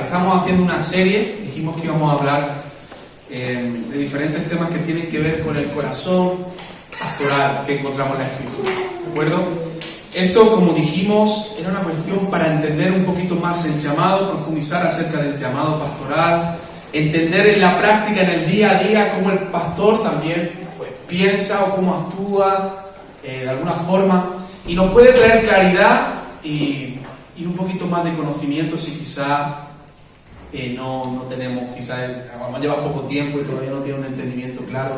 Estamos haciendo una serie, dijimos que íbamos a hablar de diferentes temas que tienen que ver con el corazón pastoral que encontramos en la Escritura, ¿de acuerdo? Esto, como dijimos, era una cuestión para entender un poquito más el llamado, profundizar acerca del llamado pastoral, entender en la práctica, en el día a día, cómo el pastor también piensa o cómo actúa de alguna forma, y nos puede traer claridad y un poquito más de conocimiento si quizá no tenemos, quizás lleva poco tiempo y todavía no tiene un entendimiento claro,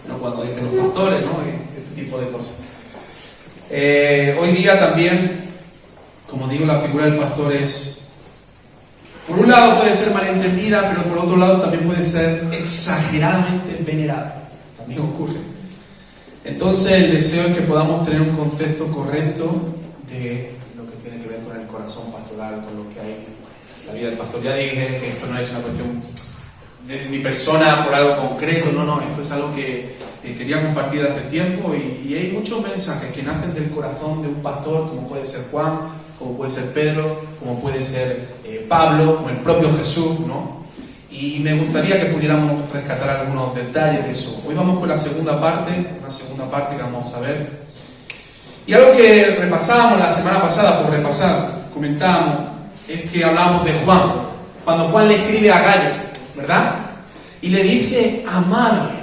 ¿no? Cuando dicen los pastores, ¿no? Este tipo de cosas. Hoy día también, como digo, la figura del pastor es, por un lado puede ser malentendida, pero por otro lado también puede ser exageradamente venerada. También ocurre. Entonces el deseo es que podamos tener un concepto correcto de lo que tiene que ver con el corazón pastoral, con lo que hay en la vida del pastor. Ya dije que esto no es una cuestión de mi persona por algo concreto, no, esto es algo que quería compartir hace tiempo y hay muchos mensajes que nacen del corazón de un pastor, como puede ser Juan, como puede ser Pedro, como puede ser Pablo, como el propio Jesús, ¿no? Y me gustaría que pudiéramos rescatar algunos detalles de eso. Hoy vamos con la segunda parte, una segunda parte que vamos a ver. Y algo que repasábamos la semana pasada, por repasar, comentábamos, es que hablábamos de Juan, cuando Juan le escribe a Gallo, ¿verdad? Y le dice, amadle,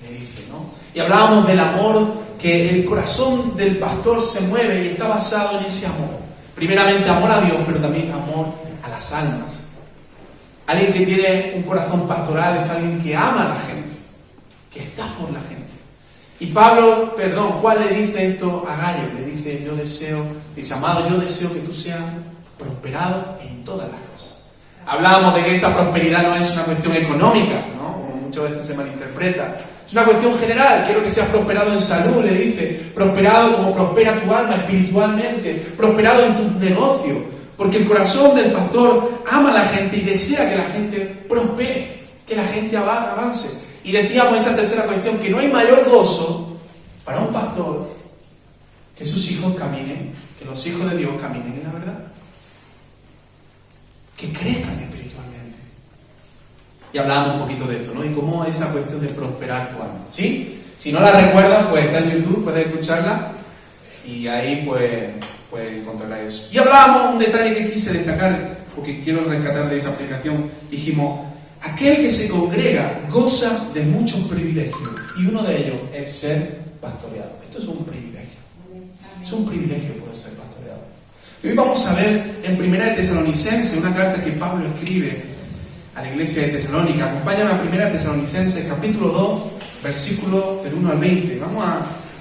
le dice, ¿no? Y hablábamos del amor, que el corazón del pastor se mueve y está basado en ese amor. Primeramente amor a Dios, pero también amor a las almas. Alguien que tiene un corazón pastoral es alguien que ama a la gente, que está por la gente. Y Juan le dice esto a Gallo, le dice, dice, amado, yo deseo que tú seas prosperado en todas las cosas. Hablábamos de que esta prosperidad no es una cuestión económica, ¿no? Como muchas veces se malinterpreta. Es una cuestión general, quiero que seas prosperado en salud, le dice, prosperado como prospera tu alma espiritualmente, prosperado en tu negocio. Porque el corazón del pastor ama a la gente y desea que la gente prospere, que la gente avance. Y decíamos esa tercera cuestión, que no hay mayor gozo para un pastor que sus hijos caminen, que los hijos de Dios caminen en la verdad. Que crezcan espiritualmente. Y hablábamos un poquito de esto, ¿no? Y cómo esa cuestión de prosperar tu alma. ¿Sí? Si no la recuerdas, pues está en YouTube, puedes escucharla. Y ahí pues encontrará eso. Y hablábamos un detalle que quise destacar, porque quiero rescatar de esa aplicación. Dijimos, aquel que se congrega goza de muchos privilegios, y uno de ellos es ser pastoreado. Esto es un privilegio. Es un privilegio poder ser pastoreado. Y hoy vamos a ver en 1 Tesalonicenses, una carta que Pablo escribe a la iglesia de Tesalónica. Acompáñame a 1 Tesalonicenses, capítulo 2, versículos del 1 al 20. Vamos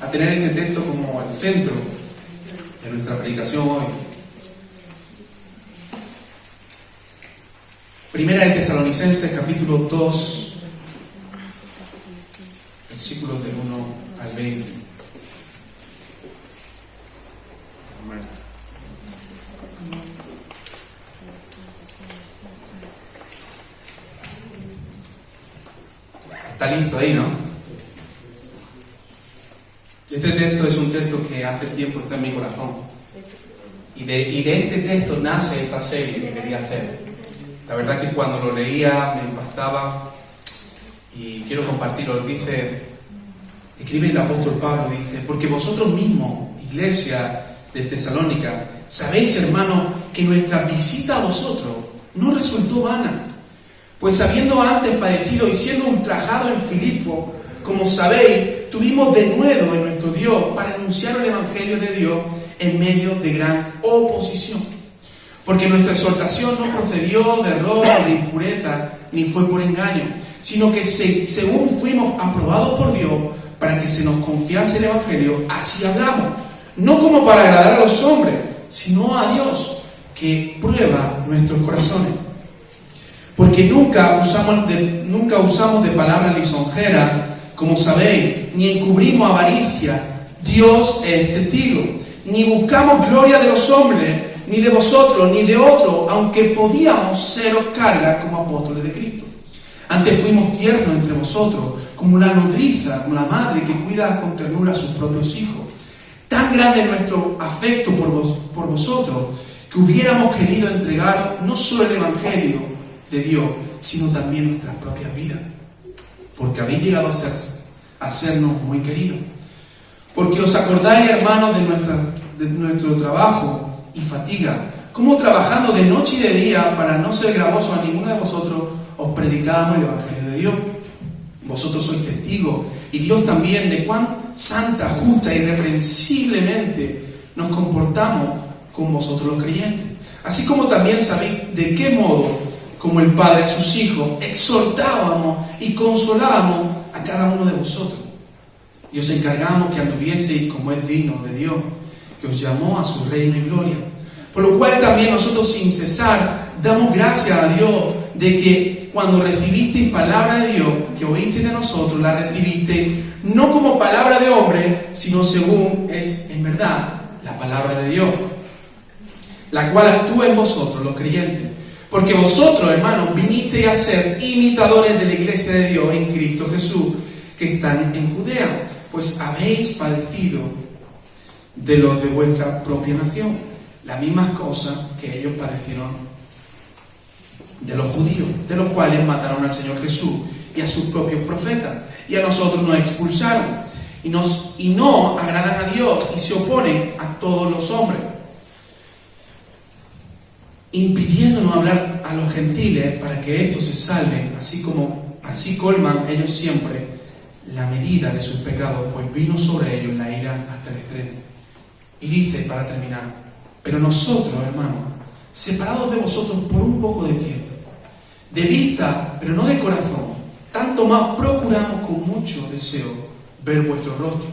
a tener este texto como el centro de nuestra predicación hoy. 1 Tesalonicenses, capítulo 2, versículos del 1 al 20. Está listo ahí, ¿no? Este texto es un texto que hace tiempo está en mi corazón. Y de este texto nace esta serie que quería hacer. La verdad que cuando lo leía me impactaba y quiero compartirlo. Escribe el apóstol Pablo, dice, porque vosotros mismos, iglesia de Tesalónica, sabéis, hermanos, que nuestra visita a vosotros no resultó vana. Pues habiendo antes padecido y siendo ultrajado en Filipo, como sabéis, tuvimos denuedo en nuestro Dios para anunciar el Evangelio de Dios en medio de gran oposición. Porque nuestra exhortación no procedió de error, de impureza, ni fue por engaño, sino que según fuimos aprobados por Dios para que se nos confiase el Evangelio, así hablamos, no como para agradar a los hombres, sino a Dios, que prueba nuestros corazones. Porque nunca usamos de palabras lisonjeras, como sabéis, ni encubrimos avaricia, Dios es testigo, ni buscamos gloria de los hombres, ni de vosotros, ni de otros, aunque podíamos seros carga como apóstoles de Cristo. Antes fuimos tiernos entre vosotros, como la nodriza, como la madre que cuida con ternura a sus propios hijos. Tan grande es nuestro afecto por vosotros, que hubiéramos querido entregar no solo el Evangelio, de Dios, sino también nuestras propias vidas. Porque habéis llegado a sernos muy queridos. Porque os acordáis, hermanos, de nuestro trabajo y fatiga, como trabajando de noche y de día para no ser gravosos a ninguno de vosotros, os predicábamos el Evangelio de Dios. Vosotros sois testigos, y Dios también, de cuán santa, justa y irreprensiblemente nos comportamos con vosotros los creyentes. Así como también sabéis de qué modo, como el Padre a sus hijos, exhortábamos y consolábamos a cada uno de vosotros. Y os encargamos que anduvieseis como es digno de Dios, que os llamó a su reino y gloria. Por lo cual también nosotros sin cesar damos gracias a Dios de que cuando recibisteis palabra de Dios, que oísteis de nosotros, la recibisteis no como palabra de hombre, sino según es en verdad la palabra de Dios, la cual actúa en vosotros, los creyentes. Porque vosotros, hermanos, vinisteis a ser imitadores de la iglesia de Dios en Cristo Jesús, que están en Judea, pues habéis padecido de los de vuestra propia nación las mismas cosas que ellos padecieron de los judíos, de los cuales mataron al Señor Jesús y a sus propios profetas, y a nosotros nos expulsaron, y no agradan a Dios, y se oponen a todos los hombres, impidiéndonos hablar a los gentiles para que estos se salven, así colman ellos siempre la medida de sus pecados, pues vino sobre ellos la ira hasta el extremo. Y dice, para terminar, pero nosotros, hermanos, separados de vosotros por un poco de tiempo, de vista, pero no de corazón, tanto más procuramos con mucho deseo ver vuestro rostro,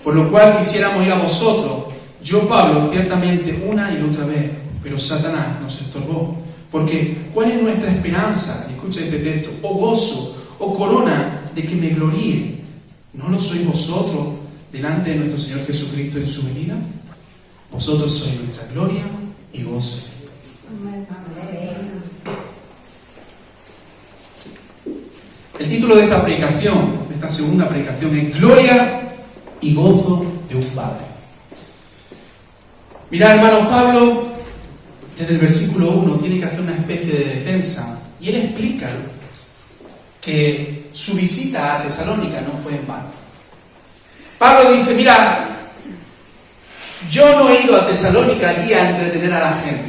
por lo cual quisiéramos ir a vosotros, yo Pablo, ciertamente una y otra vez, pero Satanás nos estorbó. Porque ¿cuál es nuestra esperanza? Y escucha este texto, o gozo, o corona de que me gloríe. ¿No lo sois vosotros delante de nuestro Señor Jesucristo en su venida? Vosotros sois nuestra gloria y gozo. El título de esta predicación, de esta segunda predicación, es Gloria y gozo de un Padre. Mirad, hermano, Pablo, desde el versículo 1, tiene que hacer una especie de defensa, y él explica que su visita a Tesalónica no fue en vano. Pablo dice, mira, yo no he ido a Tesalónica allí a entretener a la gente.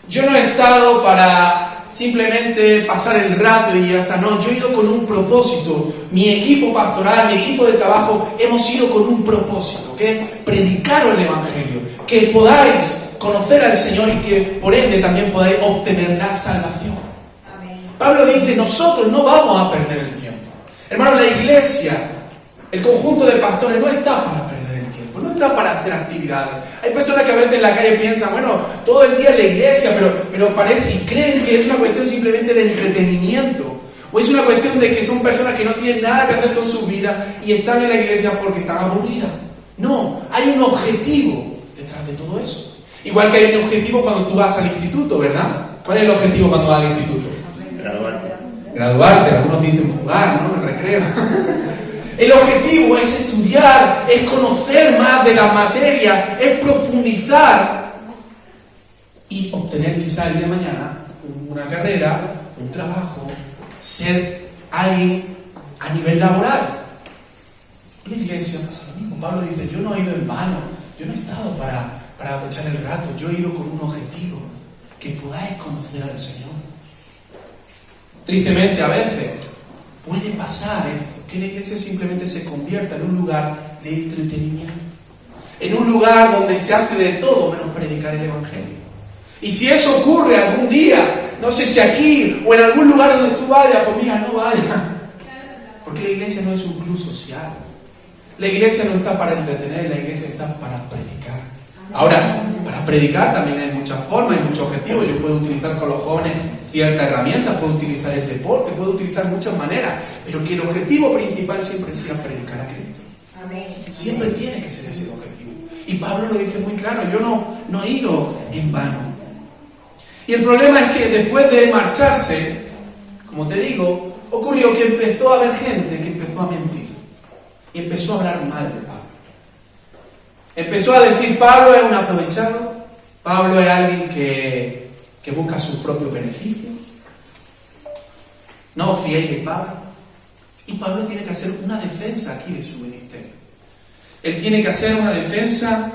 Yo no he estado para simplemente pasar el rato y ya está. No, yo he ido con un propósito. Mi equipo pastoral, mi equipo de trabajo, hemos ido con un propósito, que es predicar el Evangelio, que podáis conocer al Señor y que por ende también podáis obtener la salvación. Amén. Pablo dice, nosotros no vamos a perder el tiempo. Hermanos, la iglesia, el conjunto de pastores no está para perder el tiempo, no está para hacer actividades. Hay personas que a veces en la calle piensan, bueno, todo el día en la iglesia, pero parece y creen que es una cuestión simplemente de entretenimiento. O es una cuestión de que son personas que no tienen nada que hacer con su vida y están en la iglesia porque están aburridas. No, hay un objetivo detrás de todo eso. Igual que hay un objetivo cuando tú vas al instituto, ¿verdad? ¿Cuál es el objetivo cuando vas al instituto? Graduarte, algunos dicen jugar, ¿no? El recreo. El objetivo es estudiar, es conocer más de la materia, es profundizar y obtener quizá el día de mañana una carrera, un trabajo, ser alguien a nivel laboral. En la iglesia pasa lo mismo. Pablo dice, yo no he ido en vano, yo no he estado para echar el rato, yo he ido con un objetivo, que podáis conocer al Señor. Tristemente a veces puede pasar esto, que la iglesia simplemente se convierta en un lugar de entretenimiento, en un lugar donde se hace de todo menos predicar el Evangelio. Y si eso ocurre algún día, no sé si aquí o en algún lugar donde tú vayas, pues mira, no vayas, porque la iglesia no es un club social. La iglesia no está para entretener, la iglesia está para predicar. Ahora, para predicar también hay muchas formas, hay muchos objetivos. Yo puedo utilizar con los jóvenes ciertas herramientas, puedo utilizar el deporte, puedo utilizar muchas maneras, pero que el objetivo principal siempre sea predicar a Cristo. Amén. Siempre tiene que ser ese el objetivo. Y Pablo lo dice muy claro, yo no he ido en vano. Y el problema es que después de marcharse, como te digo, ocurrió que empezó a haber gente que empezó a mentir. Y empezó a hablar mal de Pablo. Empezó a decir, Pablo es un aprovechado, Pablo es alguien que busca sus propios beneficios, No os fiéis de Pablo. Y Pablo tiene que hacer una defensa aquí de su ministerio. Él tiene que hacer una defensa,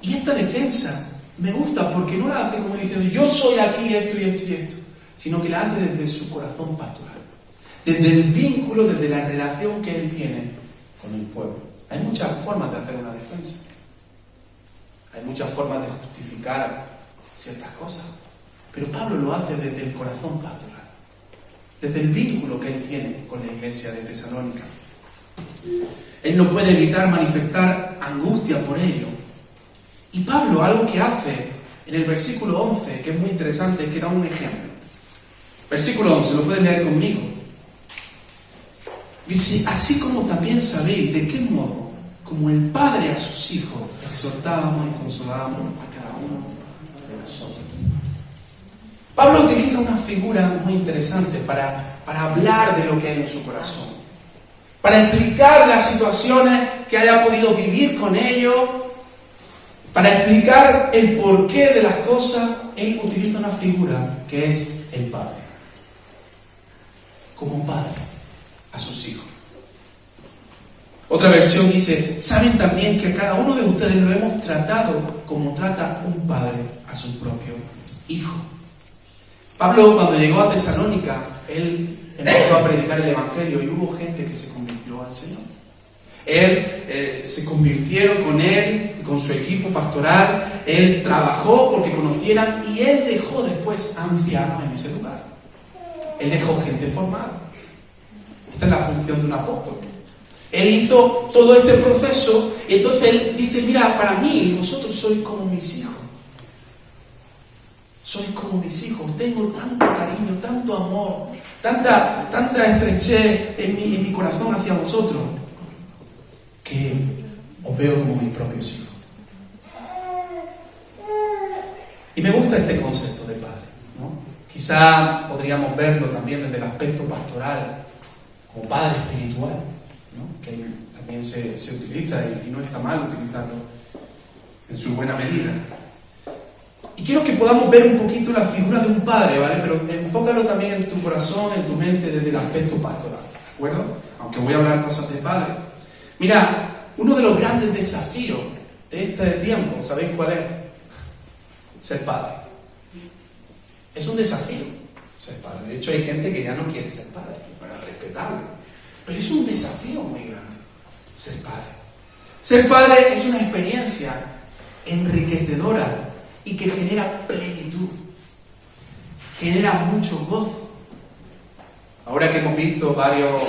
y esta defensa me gusta porque no la hace como diciendo yo soy aquí esto y esto y esto, sino que la hace desde su corazón pastoral, desde el vínculo, desde la relación que él tiene con el pueblo. Hay muchas formas de hacer una defensa, hay muchas formas de justificar ciertas cosas, pero Pablo lo hace desde el corazón pastoral, desde el vínculo que él tiene con la iglesia de Tesalónica. Él no puede evitar manifestar angustia por ello. Y Pablo, algo que hace en el versículo 11, que es muy interesante, es que da un ejemplo. Versículo 11, lo pueden leer conmigo. Dice, así como también sabéis de qué modo, como el Padre a sus hijos, exhortábamos y consolábamos a cada uno de nosotros. Pablo utiliza una figura muy interesante para hablar de lo que hay en su corazón, para explicar las situaciones que haya podido vivir con ellos, para explicar el porqué de las cosas. Él utiliza una figura que es el Padre, como Padre a sus hijos. Otra versión dice, saben también que a cada uno de ustedes lo hemos tratado como trata un padre a su propio hijo. Pablo, cuando llegó a Tesalónica, él empezó a predicar el Evangelio y hubo gente que se convirtió al Señor. Se convirtieron con él, con su equipo pastoral. Él trabajó porque conocieran y él dejó después ancianos en ese lugar. Él dejó gente formada. Esta es la función de un apóstol. Él hizo todo este proceso y entonces él dice, mira, para mí vosotros sois como mis hijos. Sois como mis hijos. Tengo tanto cariño, tanto amor, tanta estrechez en mi corazón hacia vosotros, que os veo como mis propios hijos. Y me gusta este concepto de padre, ¿no? Quizá podríamos verlo también desde el aspecto pastoral, como padre espiritual, ¿no? Que también se utiliza y no está mal utilizarlo en su buena medida. Y quiero que podamos ver un poquito la figura de un padre, ¿vale? Pero enfócalo también en tu corazón, en tu mente, desde el aspecto pastoral, ¿de acuerdo? Aunque voy a hablar cosas de padre. Mira, uno de los grandes desafíos de este tiempo, ¿sabéis cuál es? Ser padre. Es un desafío ser padre. De hecho, hay gente que ya no quiere ser padre, para respetarlo. Pero es un desafío muy grande ser padre. Ser padre es una experiencia enriquecedora y que genera plenitud, genera mucho gozo. Ahora que hemos visto varias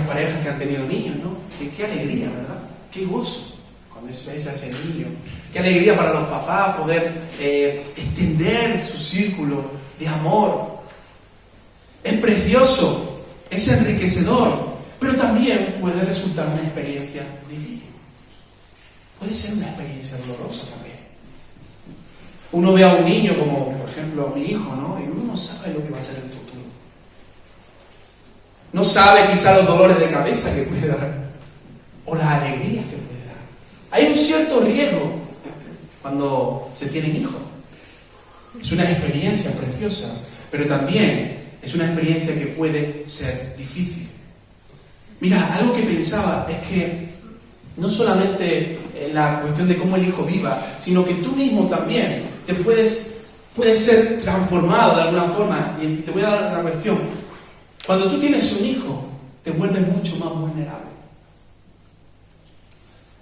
parejas que han tenido niños, ¿no? Qué alegría, ¿verdad? Qué gozo cuando se ve a ese niño. Qué alegría para los papás poder extender su círculo de amor. Es precioso, es enriquecedor, pero también puede resultar una experiencia difícil. Puede ser una experiencia dolorosa también. Uno ve a un niño como, por ejemplo, mi hijo, ¿no? Y uno no sabe lo que va a ser el futuro. No sabe quizá los dolores de cabeza que puede dar, o las alegrías que puede dar. Hay un cierto riesgo cuando se tienen hijos. Es una experiencia preciosa, pero también es una experiencia que puede ser difícil. Mira, algo que pensaba es que no solamente en la cuestión de cómo el hijo viva, sino que tú mismo también te puedes ser transformado de alguna forma. Y te voy a dar una cuestión. Cuando tú tienes un hijo, te vuelves mucho más vulnerable.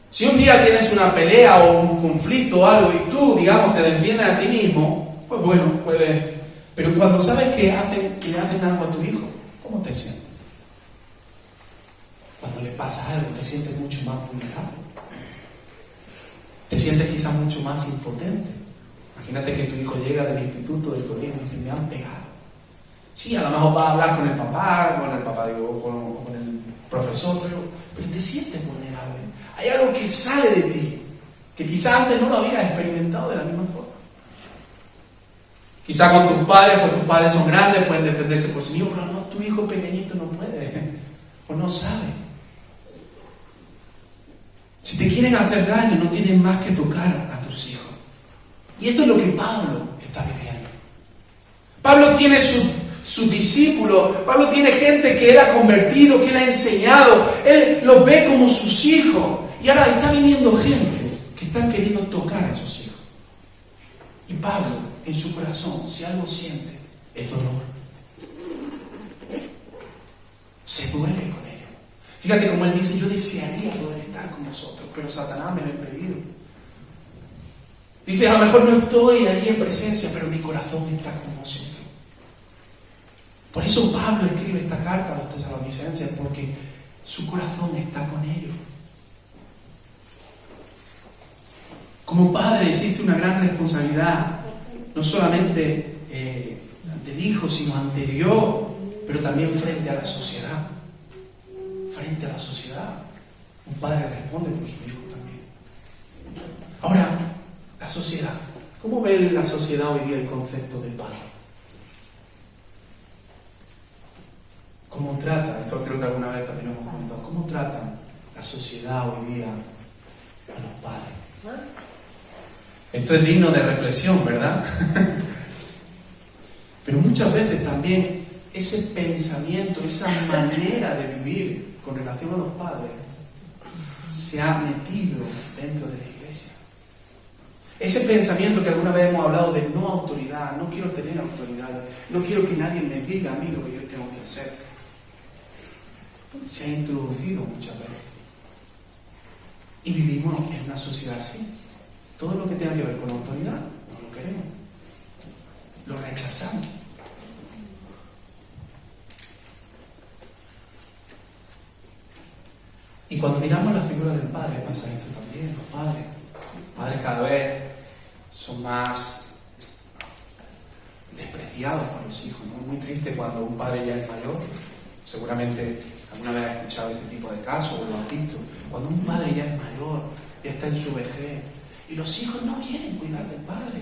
Si un día tienes una pelea o un conflicto o algo y tú, digamos, te defiendes a ti mismo, pues bueno, puedes. Pero cuando sabes que le haces algo a tu hijo, ¿cómo te sientes? Cuando le pasa algo, te sientes mucho más vulnerable. Te sientes quizás mucho más impotente. Imagínate que tu hijo llega del instituto, del colegio, y dice, me han pegado. Sí, a lo mejor vas a hablar con el papá, con el profesor, pero te sientes vulnerable. Hay algo que sale de ti, que quizás antes no lo habías experimentado de la misma forma. Quizás con tus padres, pues tus padres son grandes, pueden defenderse por sí mismos, pero no, tu hijo pequeñito no puede, o no sabe. Si te quieren hacer daño, no tienen más que tocar a tus hijos. Y esto es lo que Pablo está viviendo. Pablo tiene sus discípulos, Pablo tiene gente que él ha convertido, que él ha enseñado, él los ve como sus hijos. Y ahora está viniendo gente que están queriendo tocar a esos hijos. Y Pablo, en su corazón, si algo siente, es dolor. Se duele con ellos. Fíjate como él dice, yo desearía poder estar con vosotros, pero Satanás me lo ha impedido. Dice, a lo mejor no estoy allí en presencia, pero mi corazón está con vosotros. Por eso Pablo escribe esta carta a los tesalonicenses, porque su corazón está con ellos. Como padre existe una gran responsabilidad, no solamente ante el hijo, sino ante Dios, pero también frente a la sociedad. Frente a la sociedad. Un padre responde por su hijo también. Ahora, la sociedad. ¿Cómo ve la sociedad hoy día el concepto del padre? ¿Cómo trata? Esto creo que alguna vez también lo hemos comentado. ¿Cómo trata la sociedad hoy día a los padres? Esto es digno de reflexión, ¿verdad? Pero muchas veces también ese pensamiento, esa manera de vivir con relación a los padres se ha metido dentro de la iglesia. Ese pensamiento que alguna vez hemos hablado de no autoridad, no quiero tener autoridad, no quiero que nadie me diga a mí lo que yo tengo que hacer, se ha introducido muchas veces. Y vivimos en una sociedad así. Todo lo que tenga que ver con autoridad, no lo queremos. Lo rechazamos. Y cuando miramos la figura del padre, pasa esto también. Los padres cada vez son más despreciados por los hijos, ¿no? Es muy triste cuando un padre ya es mayor. Seguramente alguna vez has escuchado este tipo de casos o lo has visto. Cuando un padre ya es mayor, ya está en su vejez, y los hijos no quieren cuidar del padre.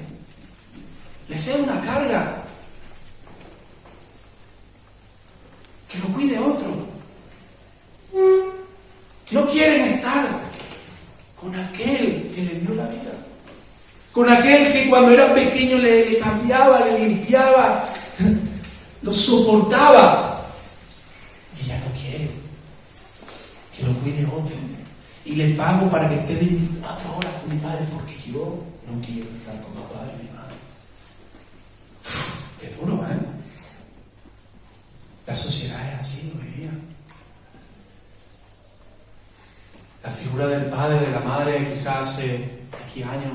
Les es una carga. Que lo cuide otro. No quieren estar con aquel que le dio la vida. Con aquel que cuando era pequeño le cambiaba, le limpiaba, lo soportaba. Y ya no quiere que lo cuide otro. Y le pago para que esté 24 horas con mi padre, porque yo no quiero estar con mi padre y mi madre. Qué duro, ¿eh? La sociedad es así hoy día. La figura del padre, de la madre, quizás hace aquí años,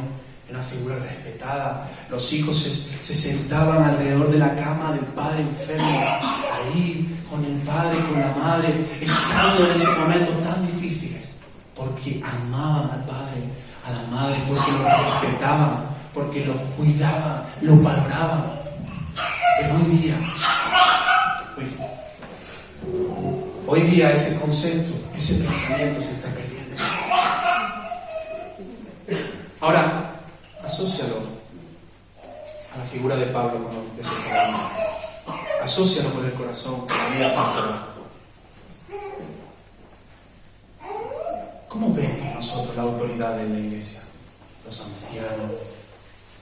era una figura respetada. Los hijos se sentaban alrededor de la cama del padre enfermo, ahí, con el padre, con la madre, estando en ese momento tan difícil. Porque amaban al padre, a la madre, porque los respetaban, porque los cuidaban, los valoraban. Pero hoy día ese concepto, ese pensamiento se está perdiendo. Ahora, asócialo a la figura de Pablo con los de Tesalónica. Asócialo con el corazón, con la vida pastoral. ¿Cómo vemos nosotros la autoridad de la iglesia? Los ancianos,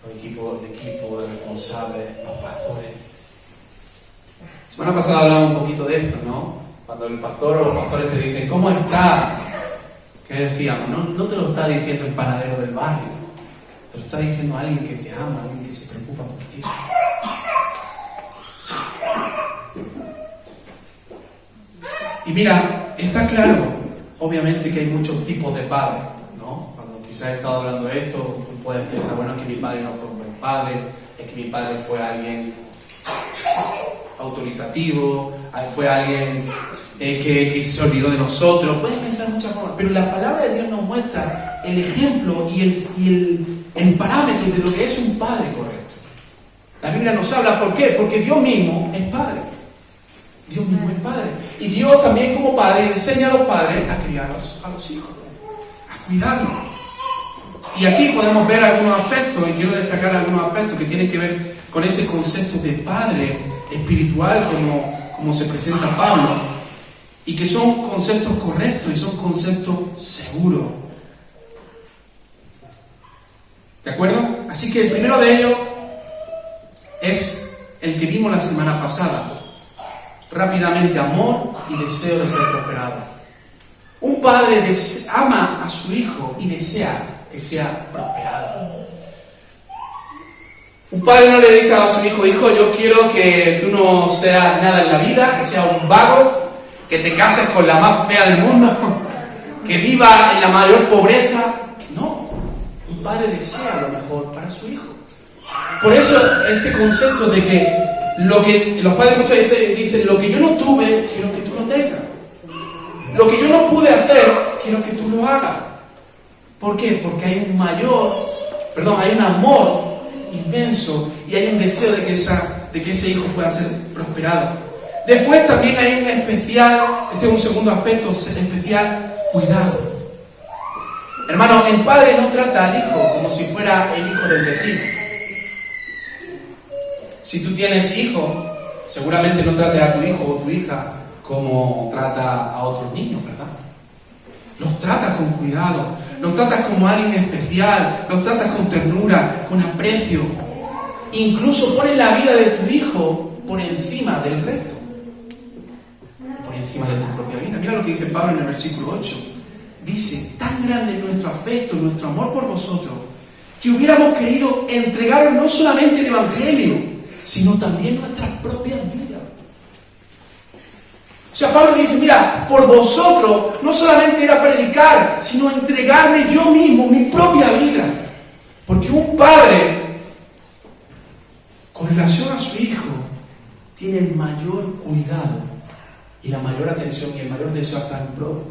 el equipo de responsables, los pastores. La semana pasada hablamos un poquito de esto, ¿no? Cuando el pastor o los pastores te dicen, ¿cómo está? ¿Qué decíamos? No te lo está diciendo el panadero del barrio, te lo está diciendo alguien que te ama, alguien que se preocupa por ti. Y mira, está claro, obviamente que hay muchos tipos de padres, ¿no? Cuando quizás he estado hablando de esto, tú puedes pensar, bueno, es que mi padre no fue un buen padre, es que mi padre fue alguien autoritativo, fue alguien que se olvidó de nosotros. Puedes pensar muchas formas, pero la palabra de Dios nos muestra el ejemplo y el parámetro de lo que es un padre correcto. La Biblia nos habla, ¿por qué? Porque Dios mismo es padre. Dios mismo es padre. Y Dios también como padre enseña a los padres a criar a los hijos, a cuidarlos. Y aquí podemos ver algunos aspectos, y quiero destacar algunos aspectos que tienen que ver con ese concepto de padre espiritual como se presenta Pablo, y que son conceptos correctos y son conceptos seguros. ¿De acuerdo? Así que el primero de ellos es el que vimos la semana pasada. Rápidamente, amor y deseo de ser prosperado. Un padre ama a su hijo y desea que sea prosperado. Un padre no le dice a su hijo, hijo, yo quiero que tú no seas nada en la vida, que seas un vago, que te cases con la más fea del mundo, que viva en la mayor pobreza. No, un padre desea lo mejor para su hijo. Por eso este concepto de que los padres muchas veces dicen, lo que yo no tuve, quiero que tú lo tengas. Lo que yo no pude hacer, quiero que tú lo hagas. ¿Por qué? Porque hay un amor inmenso y hay un deseo de que ese hijo pueda ser prosperado. Después también hay un especial, este es un segundo aspecto, especial cuidado. Hermano, el padre no trata al hijo como si fuera el hijo del vecino. Si tú tienes hijos, seguramente no trates a tu hijo o tu hija como trata a otros niños, ¿verdad? Los tratas con cuidado, los tratas como alguien especial, los tratas con ternura, con aprecio. Incluso pones la vida de tu hijo por encima del resto, por encima de tu propia vida. Mira lo que dice Pablo en el versículo 8. Dice, tan grande es nuestro afecto, nuestro amor por vosotros, que hubiéramos querido entregaros no solamente el Evangelio, sino también nuestras propias vidas. O sea, Pablo dice, mira, por vosotros no solamente era predicar, sino entregarme yo mismo, mi propia vida. Porque un padre, con relación a su hijo, tiene el mayor cuidado y la mayor atención y el mayor deseo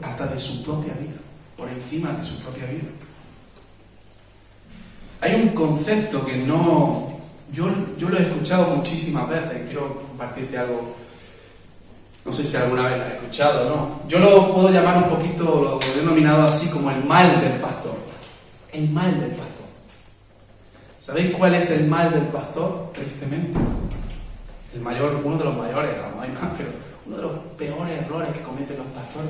hasta de su propia vida, por encima de su propia vida. Hay un concepto que yo lo he escuchado muchísimas veces, quiero compartirte algo, no sé si alguna vez lo has escuchado o no. Yo lo puedo llamar un poquito, lo he denominado así como el mal del pastor. El mal del pastor. ¿Sabéis cuál es el mal del pastor? Tristemente. Uno de los mayores, no hay más, pero uno de los peores errores que cometen los pastores.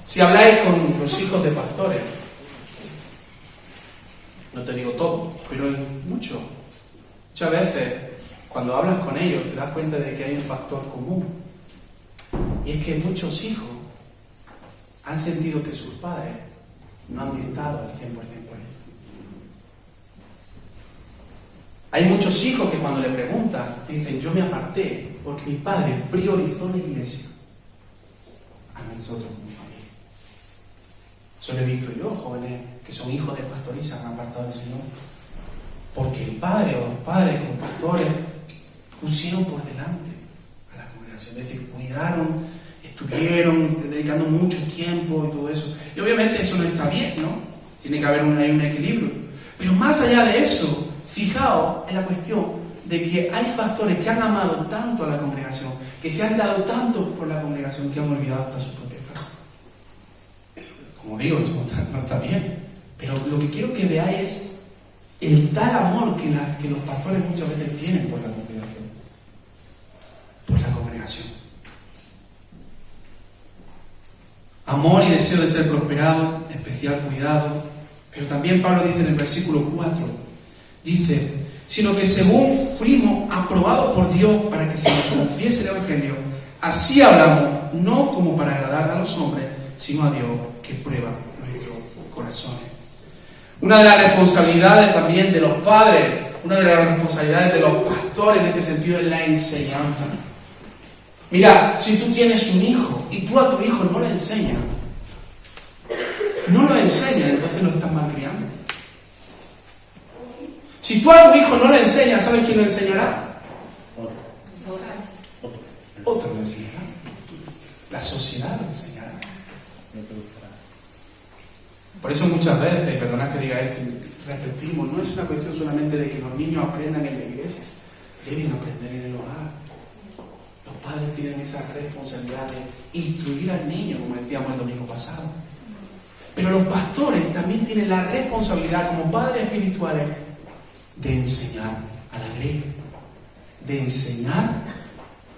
Si habláis con los hijos de pastores, no te digo todo, pero muchas veces cuando hablas con ellos te das cuenta de que hay un factor común, y es que muchos hijos han sentido que sus padres no han estado al 100% por ellos. Hay muchos hijos que cuando le preguntan dicen, yo me aparté porque mi padre priorizó la iglesia a nosotros como familia. Eso lo he visto yo, jóvenes que son hijos de pastores y se han apartado del Señor, porque el padre o los padres como pastores pusieron por delante a la congregación, es decir, cuidaron, estuvieron dedicando mucho tiempo y todo eso. Y obviamente eso no está bien, ¿no? Tiene que haber un equilibrio. Pero más allá de eso, fijaos en la cuestión de que hay pastores que han amado tanto a la congregación, que se han dado tanto por la congregación, que han olvidado hasta su propia casa. Como digo, esto no está bien. Pero lo que quiero que veáis es el tal amor que los pastores muchas veces tienen por la congregación. Por la congregación. Amor y deseo de ser prosperado, especial cuidado. Pero también Pablo dice en el versículo 4, dice, sino que según fuimos aprobados por Dios para que se nos confiese el Evangelio, así hablamos, no como para agradar a los hombres, sino a Dios que prueba nuestros corazones. Una de las responsabilidades también de los padres, una de las responsabilidades de los pastores en este sentido es la enseñanza. Mira, si tú tienes un hijo y tú a tu hijo no lo enseñas, entonces lo estás malcriando. Si tú a tu hijo no lo enseñas, ¿sabes quién lo enseñará? Otro lo enseñará. La sociedad lo enseñará. Por eso muchas veces, y perdonad que diga esto, repetimos, no es una cuestión solamente de que los niños aprendan en la iglesia, deben aprender en el hogar. Los padres tienen esa responsabilidad de instruir al niño, como decíamos el domingo pasado. Pero los pastores también tienen la responsabilidad, como padres espirituales, de enseñar a la grey, de enseñar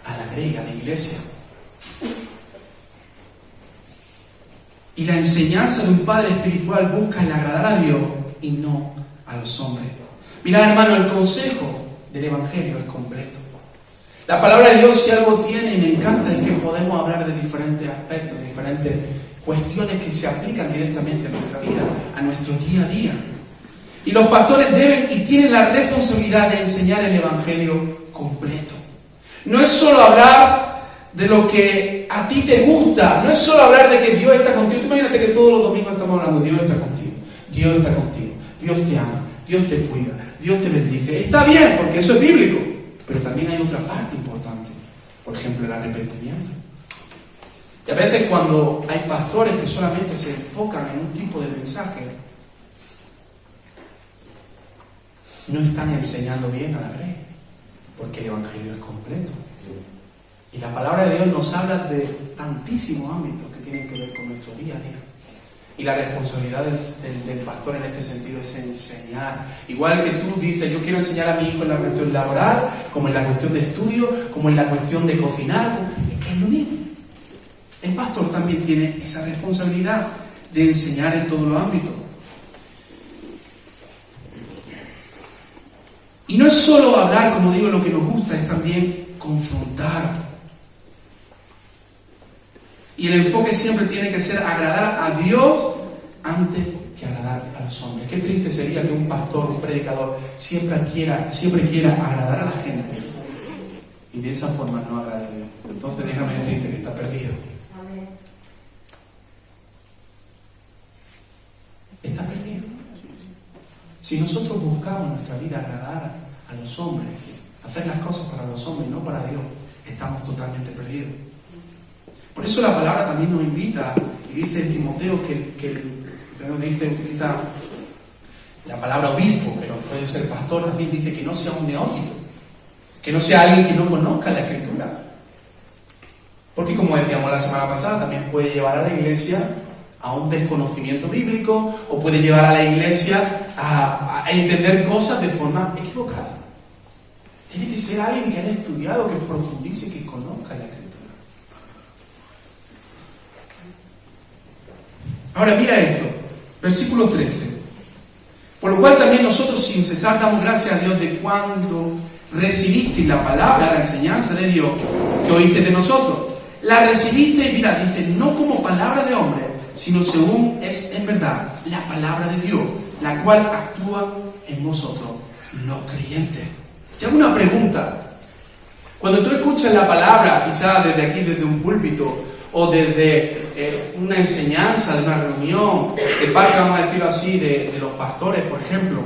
a la grey, a la iglesia. Y la enseñanza de un padre espiritual busca el agradar a Dios y no a los hombres. Mirad, hermano, el consejo del Evangelio es completo. La palabra de Dios, si algo tiene, y me encanta, es que podemos hablar de diferentes aspectos, de diferentes cuestiones que se aplican directamente a nuestra vida, a nuestro día a día. Y los pastores deben y tienen la responsabilidad de enseñar el Evangelio completo. No es solo hablar de lo que a ti te gusta, no es solo hablar de que Dios está contigo. Tú imagínate que todos los domingos estamos hablando, Dios está contigo, Dios está contigo, Dios te ama, Dios te cuida, Dios te bendice. Está bien, porque eso es bíblico, pero también hay otra parte importante, por ejemplo, el arrepentimiento. Y a veces cuando hay pastores que solamente se enfocan en un tipo de mensaje, no están enseñando bien a la grey, porque el Evangelio es completo. Y la palabra de Dios nos habla de tantísimos ámbitos que tienen que ver con nuestro día a día. Y la responsabilidad del pastor en este sentido es enseñar. Igual que tú dices, yo quiero enseñar a mi hijo en la cuestión laboral, como en la cuestión de estudio, como en la cuestión de cocinar, es que es lo mismo. El pastor también tiene esa responsabilidad de enseñar en todos los ámbitos. Y no es solo hablar, como digo, lo que nos gusta, es también confrontar. Y el enfoque siempre tiene que ser agradar a Dios antes que agradar a los hombres. Qué triste sería que un pastor, un predicador, siempre quiera agradar a la gente y de esa forma no agrade a Dios. Entonces déjame decirte que está perdido. Está perdido. Si nosotros buscamos en nuestra vida agradar a los hombres, hacer las cosas para los hombres y no para Dios, estamos totalmente perdidos. Por eso la palabra también nos invita, y dice Timoteo utiliza la palabra obispo, pero puede ser pastor, también dice que no sea un neófito, que no sea alguien que no conozca la Escritura. Porque como decíamos la semana pasada, también puede llevar a la iglesia a un desconocimiento bíblico, o puede llevar a la iglesia a entender cosas de forma equivocada. Tiene que ser alguien que haya estudiado, que profundice, que conozca la Escritura. Ahora mira esto, versículo 13. Por lo cual también nosotros sin cesar damos gracias a Dios de cuando recibisteis la palabra, la enseñanza de Dios que oíste de nosotros. La recibisteis, mira, dice, no como palabra de hombre, sino según es en verdad la palabra de Dios, la cual actúa en vosotros, los creyentes. Te hago una pregunta. Cuando tú escuchas la palabra, quizás desde aquí, desde un púlpito, o desde una enseñanza de una reunión, de parte, vamos a decirlo así, de los pastores, por ejemplo,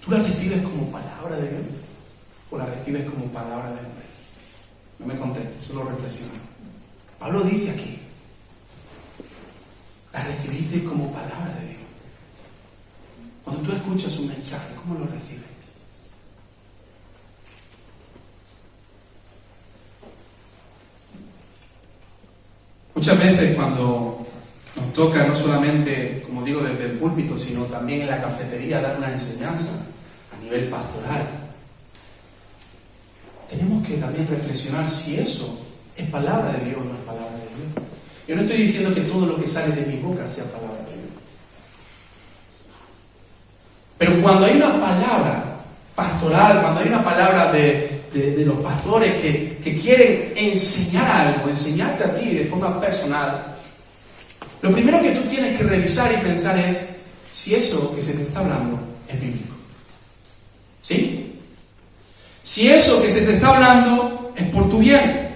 ¿tú la recibes como palabra de Dios o la recibes como palabra de hombre? No me contestes, solo reflexiona. Pablo dice aquí, la recibiste como palabra de Dios. Cuando tú escuchas un mensaje, ¿cómo lo recibes? Muchas veces cuando nos toca no solamente, como digo, desde el púlpito, sino también en la cafetería dar una enseñanza a nivel pastoral, tenemos que también reflexionar si eso es palabra de Dios o no es palabra de Dios. Yo no estoy diciendo que todo lo que sale de mi boca sea palabra de Dios. Pero cuando hay una palabra pastoral, cuando hay una palabra de los pastores que quieren enseñar algo, enseñarte a ti de forma personal, lo primero que tú tienes que revisar y pensar es si eso que se te está hablando es bíblico. ¿Sí? Si eso que se te está hablando es por tu bien.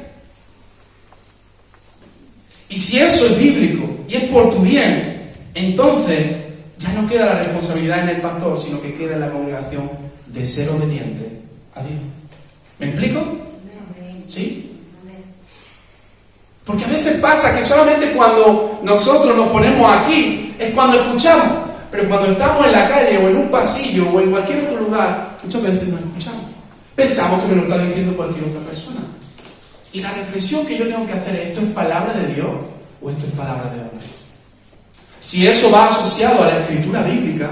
Y si eso es bíblico y es por tu bien, entonces ya no queda la responsabilidad en el pastor, sino que queda en la congregación de ser obediente a Dios. ¿Me explico? ¿Sí? Porque a veces pasa que solamente cuando nosotros nos ponemos aquí es cuando escuchamos, pero cuando estamos en la calle o en un pasillo o en cualquier otro lugar, muchas veces no escuchamos. Pensamos que me lo está diciendo cualquier otra persona. Y la reflexión que yo tengo que hacer es, ¿esto es palabra de Dios o esto es palabra de hombre? Si eso va asociado a la escritura bíblica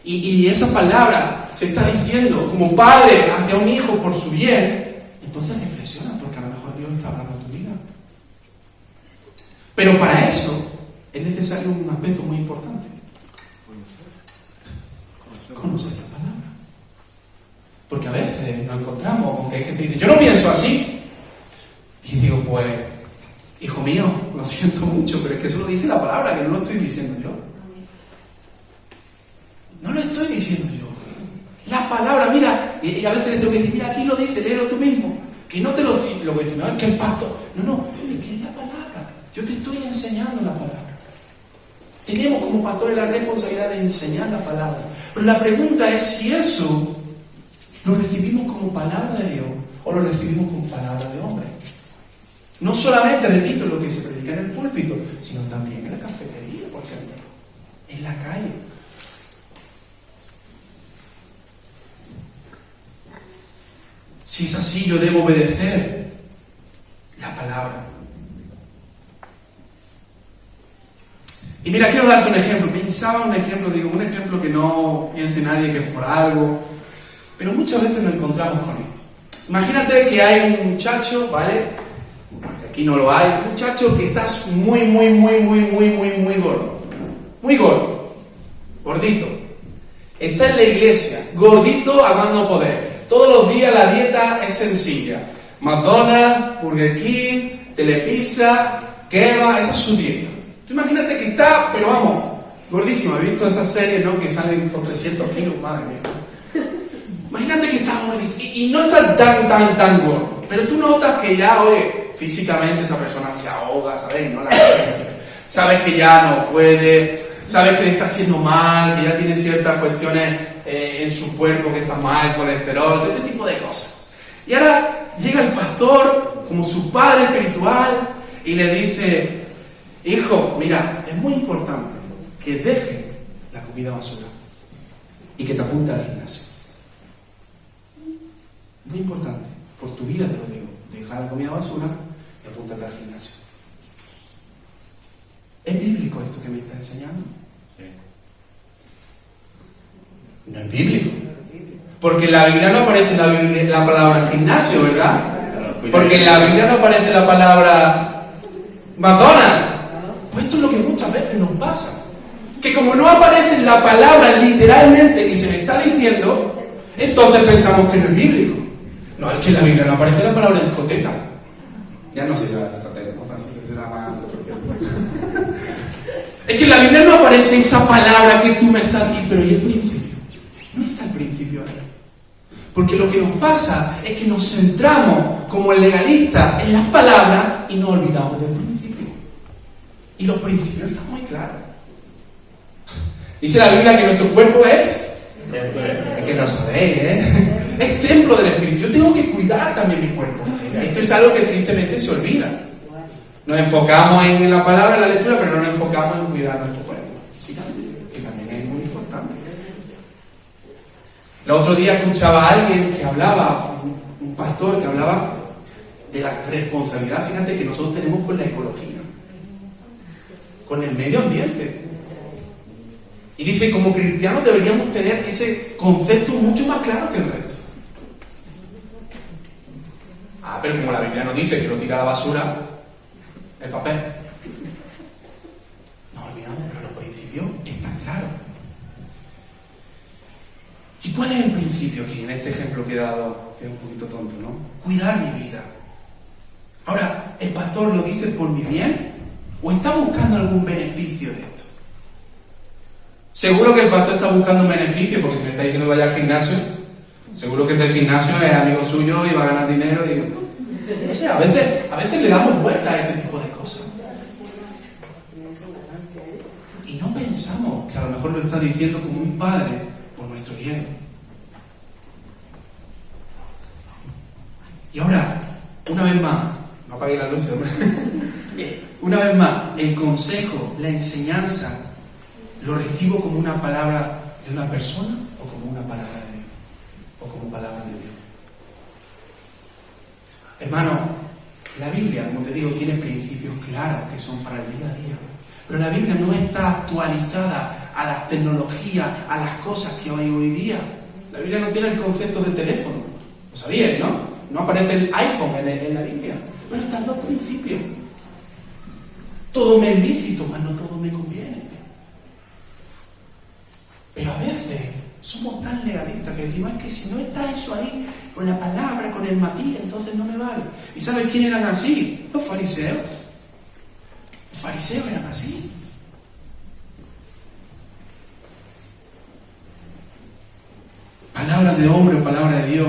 y esa palabra se está diciendo como padre hacia un hijo por su bien, entonces reflexiona, porque a lo mejor Dios está hablando en tu vida. Pero para eso es necesario un aspecto muy importante: conocer la palabra. Porque a veces nos encontramos con que hay gente que dice, yo no pienso así. Y digo, pues, hijo mío, lo siento mucho, pero es que eso lo dice la palabra, que no lo estoy diciendo yo. No lo estoy diciendo yo. La palabra, mira, y a veces le tengo que decir, mira, aquí lo dice, léelo tú mismo. Que no te lo digo. Luego dice, no, es que el pastor. No, es que es la palabra. Yo te estoy enseñando la palabra. Tenemos como pastores la responsabilidad de enseñar la palabra. Pero la pregunta es si eso lo recibimos como palabra de Dios o lo recibimos como palabra de hombre. No solamente, repito, lo que se predica en el púlpito, sino también en la cafetería, por ejemplo, en la calle. Si es así, yo debo obedecer la palabra. Y mira, quiero darte un ejemplo. Pensaba un ejemplo que no piense nadie que es por algo, pero muchas veces nos encontramos con esto. Imagínate que hay un muchacho, ¿vale? Aquí no lo hay, un muchacho que está muy gordo. Muy gordo. Gordito. Está en la iglesia, gordito a más no poder. Todos los días la dieta es sencilla. McDonald's, Burger King, Telepizza, Kebab, esa es su dieta. Tú imagínate que está, pero vamos, gordísimo. He visto esas series, ¿no? Que salen con 300 kilos, madre mía. Imagínate que está gordito y no está tan gordo. Pero tú notas que ya, oye, físicamente esa persona se ahoga, ¿sabes? ¿No? Sabes que ya no puede, sabes que le está haciendo mal, que ya tiene ciertas cuestiones en su cuerpo que está mal, colesterol, todo este tipo de cosas. Y ahora llega el pastor, como su padre espiritual, y le dice, hijo, mira, es muy importante que dejes la comida basura y que te apuntes al gimnasio. Muy importante, por tu vida te lo digo, deja la comida basura y apúntate al gimnasio. ¿Es bíblico esto que me está enseñando? Sí. No es bíblico. Porque en la Biblia no aparece la palabra gimnasio, ¿verdad? Porque en la Biblia no aparece la palabra McDonald's. Pues esto es lo que muchas veces nos pasa. Que como no aparece la palabra literalmente que se me está diciendo, entonces pensamos que no es bíblico. No, es que en la Biblia no aparece la palabra discoteca. Ya no se llama discoteca, no fácil, será más otro tiempo. Es que en la Biblia no aparece esa palabra que tú me estás diciendo, pero ¿y el principio? No está el principio ahí. Porque lo que nos pasa es que nos centramos como legalistas en las palabras y nos olvidamos del principio. Y los principios están muy claros. Dice la Biblia que nuestro cuerpo es que no sabéis, es templo del Espíritu. Yo tengo que cuidar también mi cuerpo. Esto es algo que tristemente se olvida. Nos enfocamos en la palabra, en la lectura, pero no nos enfocamos en cuidar nuestro cuerpo. Sí, que también es muy importante. El otro día escuchaba a alguien que hablaba, un pastor que hablaba de la responsabilidad, fíjate, que nosotros tenemos con la ecología, con el medio ambiente. Y dice, como cristianos deberíamos tener ese concepto mucho más claro que el resto. Pero como la Biblia nos dice que no tira la basura, el papel. No olvidamos, pero los principios están claros. ¿Y cuál es el principio aquí, en este ejemplo que he dado, que es un poquito tonto, ¿no? Cuidar mi vida. Ahora, ¿el pastor lo dice por mi bien? ¿O está buscando algún beneficio de esto? Seguro que el pastor está buscando un beneficio, porque si me está diciendo que vaya al gimnasio, seguro que este gimnasio es amigo suyo y va a ganar dinero y... No sé, a veces le damos vuelta a ese tipo de cosas. Y no pensamos que a lo mejor lo está diciendo como un padre por nuestro bien. Y ahora, una vez más, no apague la luz, hombre. Una vez más, el consejo, la enseñanza, ¿lo recibo como una palabra de una persona o como una palabra de Dios? O como palabra de Dios. Hermano, la Biblia, como te digo, tiene principios claros que son para el día a día. Pero la Biblia no está actualizada a las tecnologías, a las cosas que hay hoy día. La Biblia no tiene el concepto de teléfono. ¿Lo sabíais, no? No aparece el iPhone en la Biblia. Pero están los principios. Todo me es lícito, mas no todo me conviene. Pero a veces somos tan legalistas que que decimos, es que si no está eso ahí, con la palabra, con el matiz, entonces no me vale. ¿Y sabes quién eran así? Los fariseos. Los fariseos eran así. Palabra de hombre o palabra de Dios.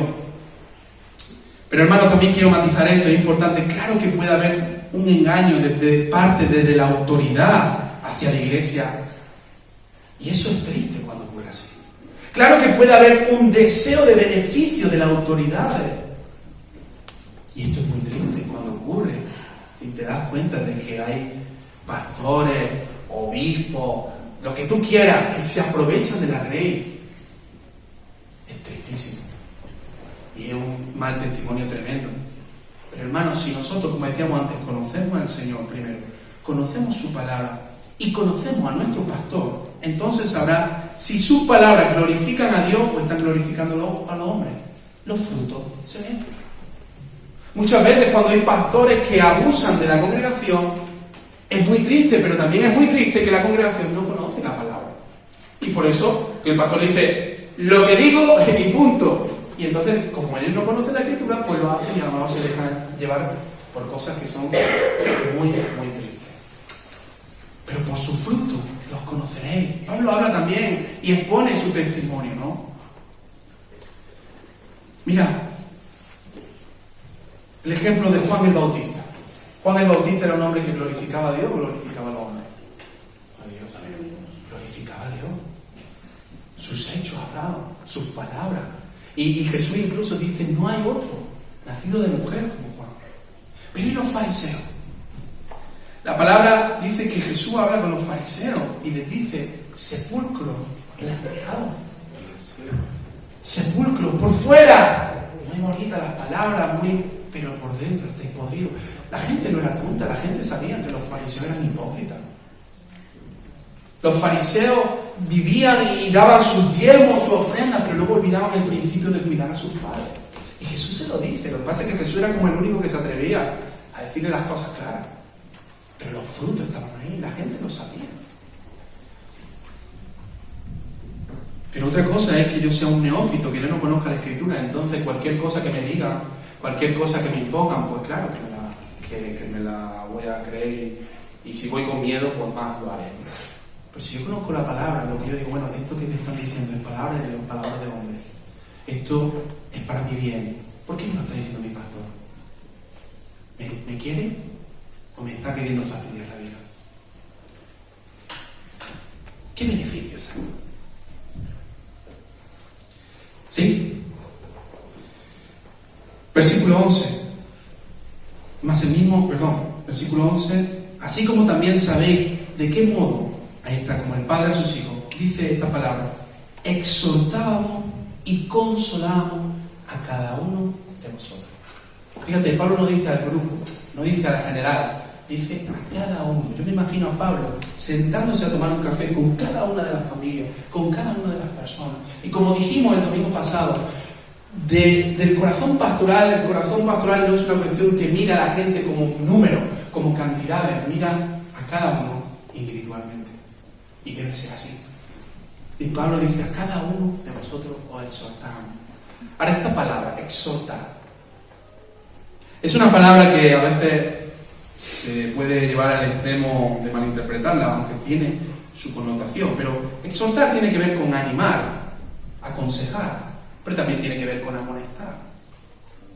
Pero hermanos, también quiero matizar esto, es importante. Claro que puede haber un engaño desde la autoridad hacia la iglesia. Y eso es triste cuando ocurre así. Claro que puede haber un deseo de beneficio de las autoridades. Y esto es muy triste cuando ocurre. Si te das cuenta de que hay pastores, obispos, lo que tú quieras, que se aprovechan de la ley. Es tristísimo. Y es un mal testimonio tremendo. Pero hermanos, si nosotros, como decíamos antes, conocemos al Señor primero, conocemos su palabra y conocemos a nuestro pastor, entonces sabrá si sus palabras glorifican a Dios o están glorificando a los hombres. Los frutos se ven. Muchas veces cuando hay pastores que abusan de la congregación, es muy triste, pero también es muy triste que la congregación no conoce la palabra. Y por eso que el pastor dice, lo que digo es mi punto. Y entonces, como ellos no conocen la Escritura, pues lo hacen y a lo mejor se dejan llevar por cosas que son muy, muy tristes. Pero por su fruto los conoceréis. Pablo habla también y expone su testimonio, ¿no? Mira, el ejemplo de Juan el Bautista. Juan el Bautista era un hombre que glorificaba a Dios o glorificaba a los hombres. A Dios. Glorificaba a Dios. Sus hechos hablaban, sus palabras. Y Jesús incluso dice, no hay otro nacido de mujer como Juan. Pero ¿y los fariseos? La palabra dice que Jesús habla con los fariseos y les dice, sepulcro blanqueado. Sepulcro, por fuera. Muy bonitas las palabras, pero por dentro estáis podridos. La gente no era tonta, la gente sabía que los fariseos eran hipócritas. Los fariseos vivían y daban sus diezmos, sus ofrendas, pero luego olvidaban el principio de cuidar a sus padres. Y Jesús se lo dice. Lo que pasa es que Jesús era como el único que se atrevía a decirle las cosas claras. Pero los frutos estaban ahí, la gente lo sabía. Pero otra cosa es que yo sea un neófito, que yo no conozca la Escritura. Entonces cualquier cosa que me digan, cualquier cosa que me impongan, pues claro que me la voy a creer. Y si voy con miedo, pues más lo haré. Pero si yo conozco la palabra, lo que yo digo, bueno, esto que me están diciendo es palabra de Dios, palabra de hombre. Esto es para mi bien. ¿Por qué me lo está diciendo mi pastor? ¿Me quiere o me está queriendo fastidiar la vida? ¿Qué beneficios hay? ¿Sí? Versículo 11. Versículo 11. Así como también sabéis de qué modo, ahí está, como el Padre a sus hijos, dice esta palabra, exhortábamos y consolábamos a cada uno de vosotros. Fíjate, Pablo no dice al grupo, no dice a la general, dice a cada uno. Yo me imagino a Pablo sentándose a tomar un café con cada una de las familias, con cada una de las personas. Y como dijimos el domingo pasado, del corazón pastoral, el corazón pastoral no es una cuestión que mira a la gente como número, como cantidades, mira a cada uno individualmente. Y debe ser así. Y Pablo dice, a cada uno de vosotros os exhortamos. Ahora esta palabra, exhortar, es una palabra que a veces se puede llevar al extremo de malinterpretarla, aunque tiene su connotación. Pero exhortar tiene que ver con animar, aconsejar, pero también tiene que ver con amonestar.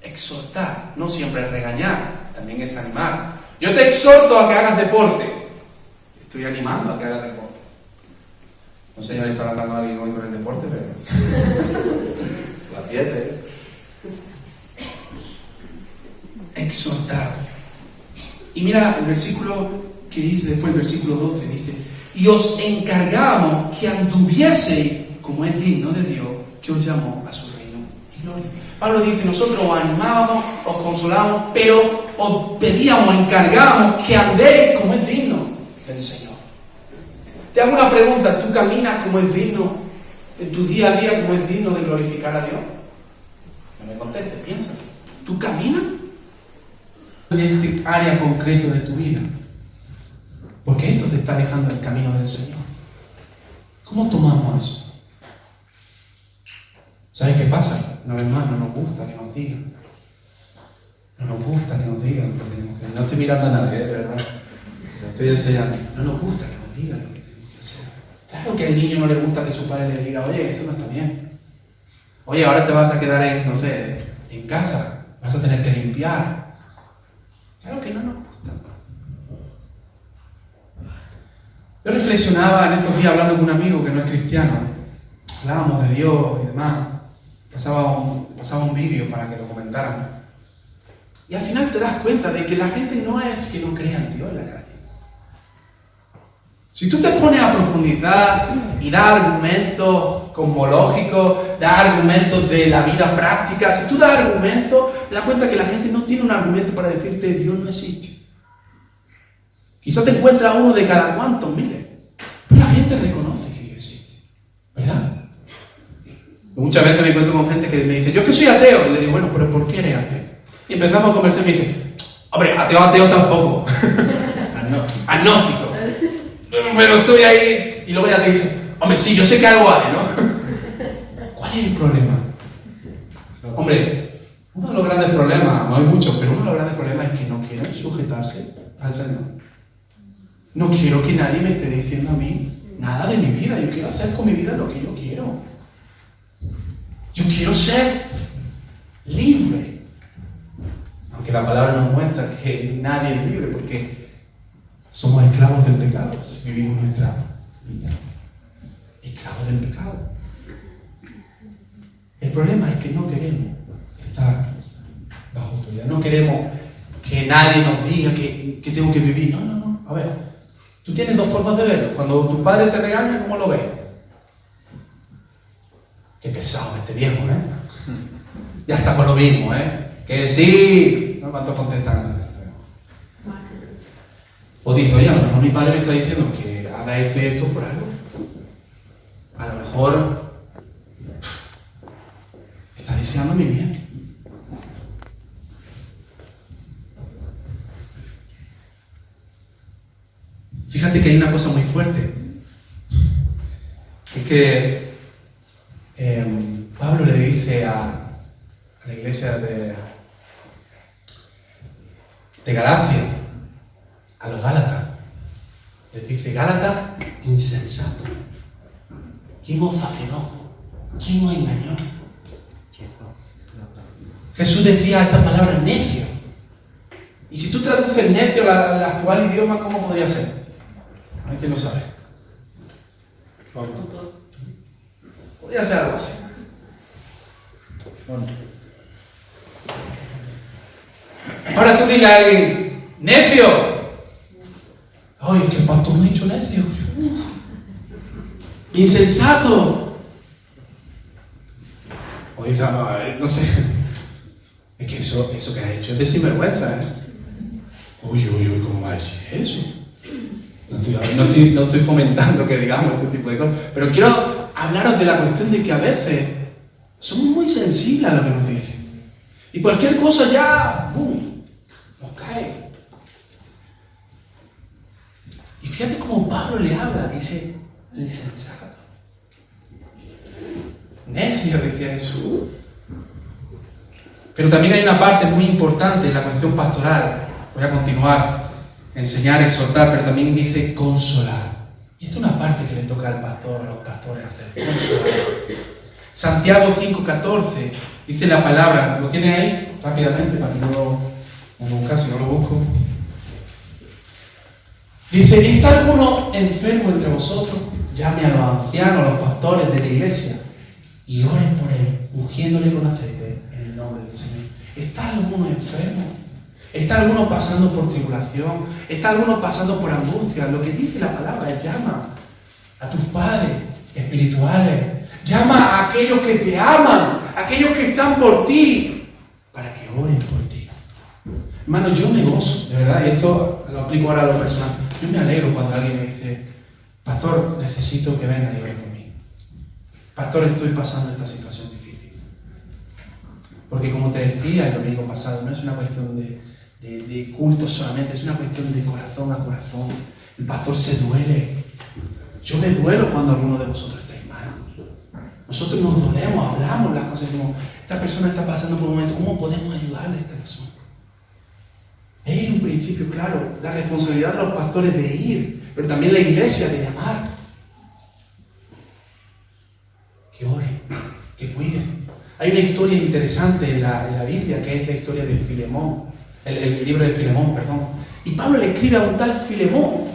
Exhortar, no siempre es regañar, también es animar. Yo te exhorto a que hagas deporte. Te estoy animando a que hagas deporte. No sé si le está hablando a alguien hoy con el deporte, pero la pierdes. Exhortar. Y mira el versículo que dice después, el versículo 12, dice, y os encargábamos que anduvieseis como es digno de Dios, que os llamó a su reino y gloria. Pablo dice, nosotros os animábamos, os consolábamos, pero os pedíamos, encargábamos que andéis como es digno del Señor. Te hago una pregunta, ¿tú caminas como es digno en tu día a día, como es digno de glorificar a Dios? No me contestes, piensa. ¿Tú caminas en este área concreta de tu vida? Porque esto te está alejando del camino del Señor. ¿Cómo tomamos eso? ¿Sabes qué pasa? Una vez más, no nos gusta que nos digan. No nos gusta que nos digan lo que tenemos que hacer. No estoy mirando a nadie, de verdad. Lo estoy enseñando. No nos gusta que nos digan lo que tenemos que hacer. Claro que al niño no le gusta que su padre le diga, oye, eso no está bien. Oye, ahora te vas a quedar en casa. Vas a tener que limpiar. Claro que no nos gusta. Yo reflexionaba en estos días hablando con un amigo que no es cristiano. Hablábamos de Dios y demás. Pasaba un vídeo para que lo comentáramos. Y al final te das cuenta de que la gente no es que no crea en Dios en la calle. Si tú te pones a profundizar y dar argumentos cosmológicos, dar argumentos de la vida práctica, si tú das argumentos, te das cuenta que la gente no tiene un argumento para decirte Dios no existe. Quizás te encuentras uno de cada cuantos miles, pero la gente reconoce que Dios existe, ¿verdad? Muchas veces me encuentro con gente que me dice, yo es que soy ateo, y le digo, bueno, pero ¿por qué eres ateo? Y empezamos a conversar y me dice, hombre, ateo tampoco. Agnóstico. Pero estoy ahí. Y luego ya te dice, hombre, sí, yo sé que algo hay, ¿no? ¿Cuál es el problema? Hombre, uno de los grandes problemas, no hay muchos, pero uno de los grandes problemas es que no quieren sujetarse al Señor. No quiero que nadie me esté diciendo a mí nada de mi vida. Yo quiero hacer con mi vida lo que yo quiero. Yo quiero ser libre. Aunque la palabra nos muestra que nadie es libre porque somos esclavos del pecado si vivimos nuestra vida. Esclavos del pecado. El problema es que no queremos estar bajo autoridad. No queremos que nadie nos diga que tengo que vivir. No. A ver, tú tienes dos formas de verlo. Cuando tu padre te regaña, ¿cómo lo ves? Qué pesado este viejo, ¿eh? Ya está con lo mismo, ¿eh? Que sí. ¿No? ¿Cuántos contestan así? O dice, oye, a lo mejor mi padre me está diciendo que haga esto y esto por algo. A lo mejor está deseando mi bien. Fíjate que hay una cosa muy fuerte. Es que Pablo le dice a la iglesia de Galacia, a los Gálatas, les dice, Gálatas, insensato. ¿Quién os fascinó? ¿Quién os engañó? Jesús decía esta palabra necio. Y si tú traduces necio al actual idioma, ¿cómo podría ser? Hay quien lo sabe. Podría ser algo así. Ahora tú dile a alguien, necio. Ay, es que el pastor me ha dicho necio. Insensato. O dice, no sé. Es que eso que has hecho es de sinvergüenza, ¿eh? Uy, ¿cómo va a decir eso? No estoy fomentando que digamos este tipo de cosas. Pero quiero hablaros de la cuestión de que a veces somos muy sensibles a lo que nos dicen. Y cualquier cosa ya, ¡bum!, nos cae. Y fíjate cómo Pablo le habla, dice, insensato. Necio, decía Jesús. Pero también hay una parte muy importante en la cuestión pastoral. Voy a continuar, enseñar, exhortar, pero también dice consolar. Y esta es una parte que le toca al pastor, a los pastores hacer, consolar. Santiago 5:14 dice la palabra, ¿lo tiene ahí? Rápidamente, para que no lo busque, si no lo busco. Dice, ¿está alguno enfermo entre vosotros? Llame a los ancianos, a los pastores de la iglesia y oren por él, ungiéndole con aceite en el nombre del Señor. ¿Está alguno enfermo? ¿Está alguno pasando por tribulación? ¿Está alguno pasando por angustia? Lo que dice la palabra es llama a tus padres espirituales. Llama a aquellos que te aman, a aquellos que están por ti, para que oren por ti. Hermano, yo me gozo, de verdad, y esto lo aplico ahora a lo personal. Yo me alegro cuando alguien me dice, pastor, necesito que venga y ore por mí. Pastor, estoy pasando esta situación difícil. Porque como te decía el domingo pasado, no es una cuestión de culto solamente, es una cuestión de corazón a corazón. El pastor se duele. Yo me duelo cuando alguno de vosotros estáis mal. Nosotros nos dolemos, hablamos las cosas, decimos, esta persona está pasando por un momento, ¿cómo podemos ayudarle a esta persona? Es un principio claro, la responsabilidad de los pastores de ir, pero también la iglesia de llamar. Que oren, que cuiden. Hay una historia interesante en la Biblia, que es la historia de Filemón, el libro de Filemón, perdón. Y Pablo le escribe a un tal Filemón.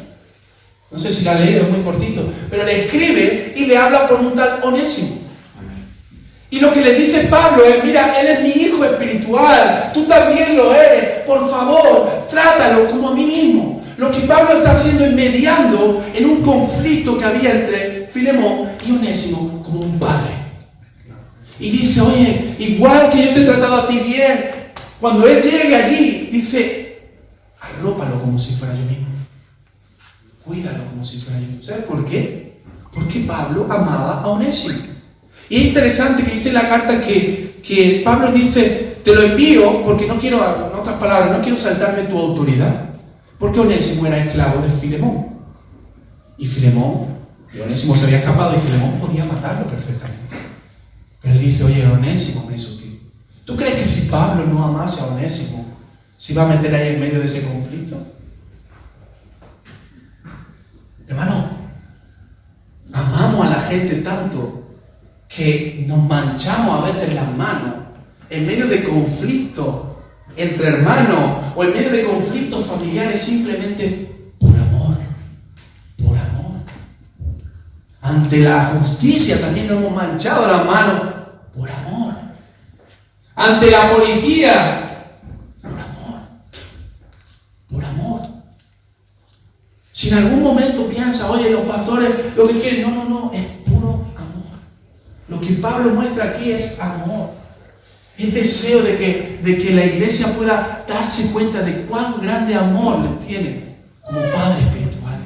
No sé si la han leído, es muy cortito, pero le escribe y le habla por un tal Onésimo. Y lo que le dice Pablo es, mira, él es mi hijo espiritual, tú también lo eres, por favor, trátalo como a mí mismo. Lo que Pablo está haciendo es mediando en un conflicto que había entre Filemón y Onésimo como un padre. Y dice, oye, igual que yo te he tratado a ti bien, cuando él llegue allí, dice, arrópalo como si fuera yo mismo. Cuídalo como si fuera yo mismo. ¿Sabes por qué? Porque Pablo amaba a Onésimo. Y es interesante que dice en la carta que Pablo dice, te lo envío porque no quiero, en otras palabras, no quiero saltarme tu autoridad. Porque Onésimo era esclavo de Filemón. Y Onésimo se había escapado y Filemón podía matarlo perfectamente. Pero él dice, oye, Onésimo me hizo ti. ¿Tú crees que si Pablo no amase a Onésimo, se iba a meter ahí en medio de ese conflicto? Hermano, amamos a la gente tanto que nos manchamos a veces las manos en medio de conflictos entre hermanos o en medio de conflictos familiares simplemente por amor. Por amor. Ante la justicia también nos hemos manchado las manos por amor. Ante la policía, por amor. Por amor. Si en algún momento piensas, oye, los pastores lo que quieren, no, es puro amor. Lo que Pablo muestra aquí es amor. Es deseo de que la iglesia pueda darse cuenta de cuán grande amor les tiene como padre espiritual.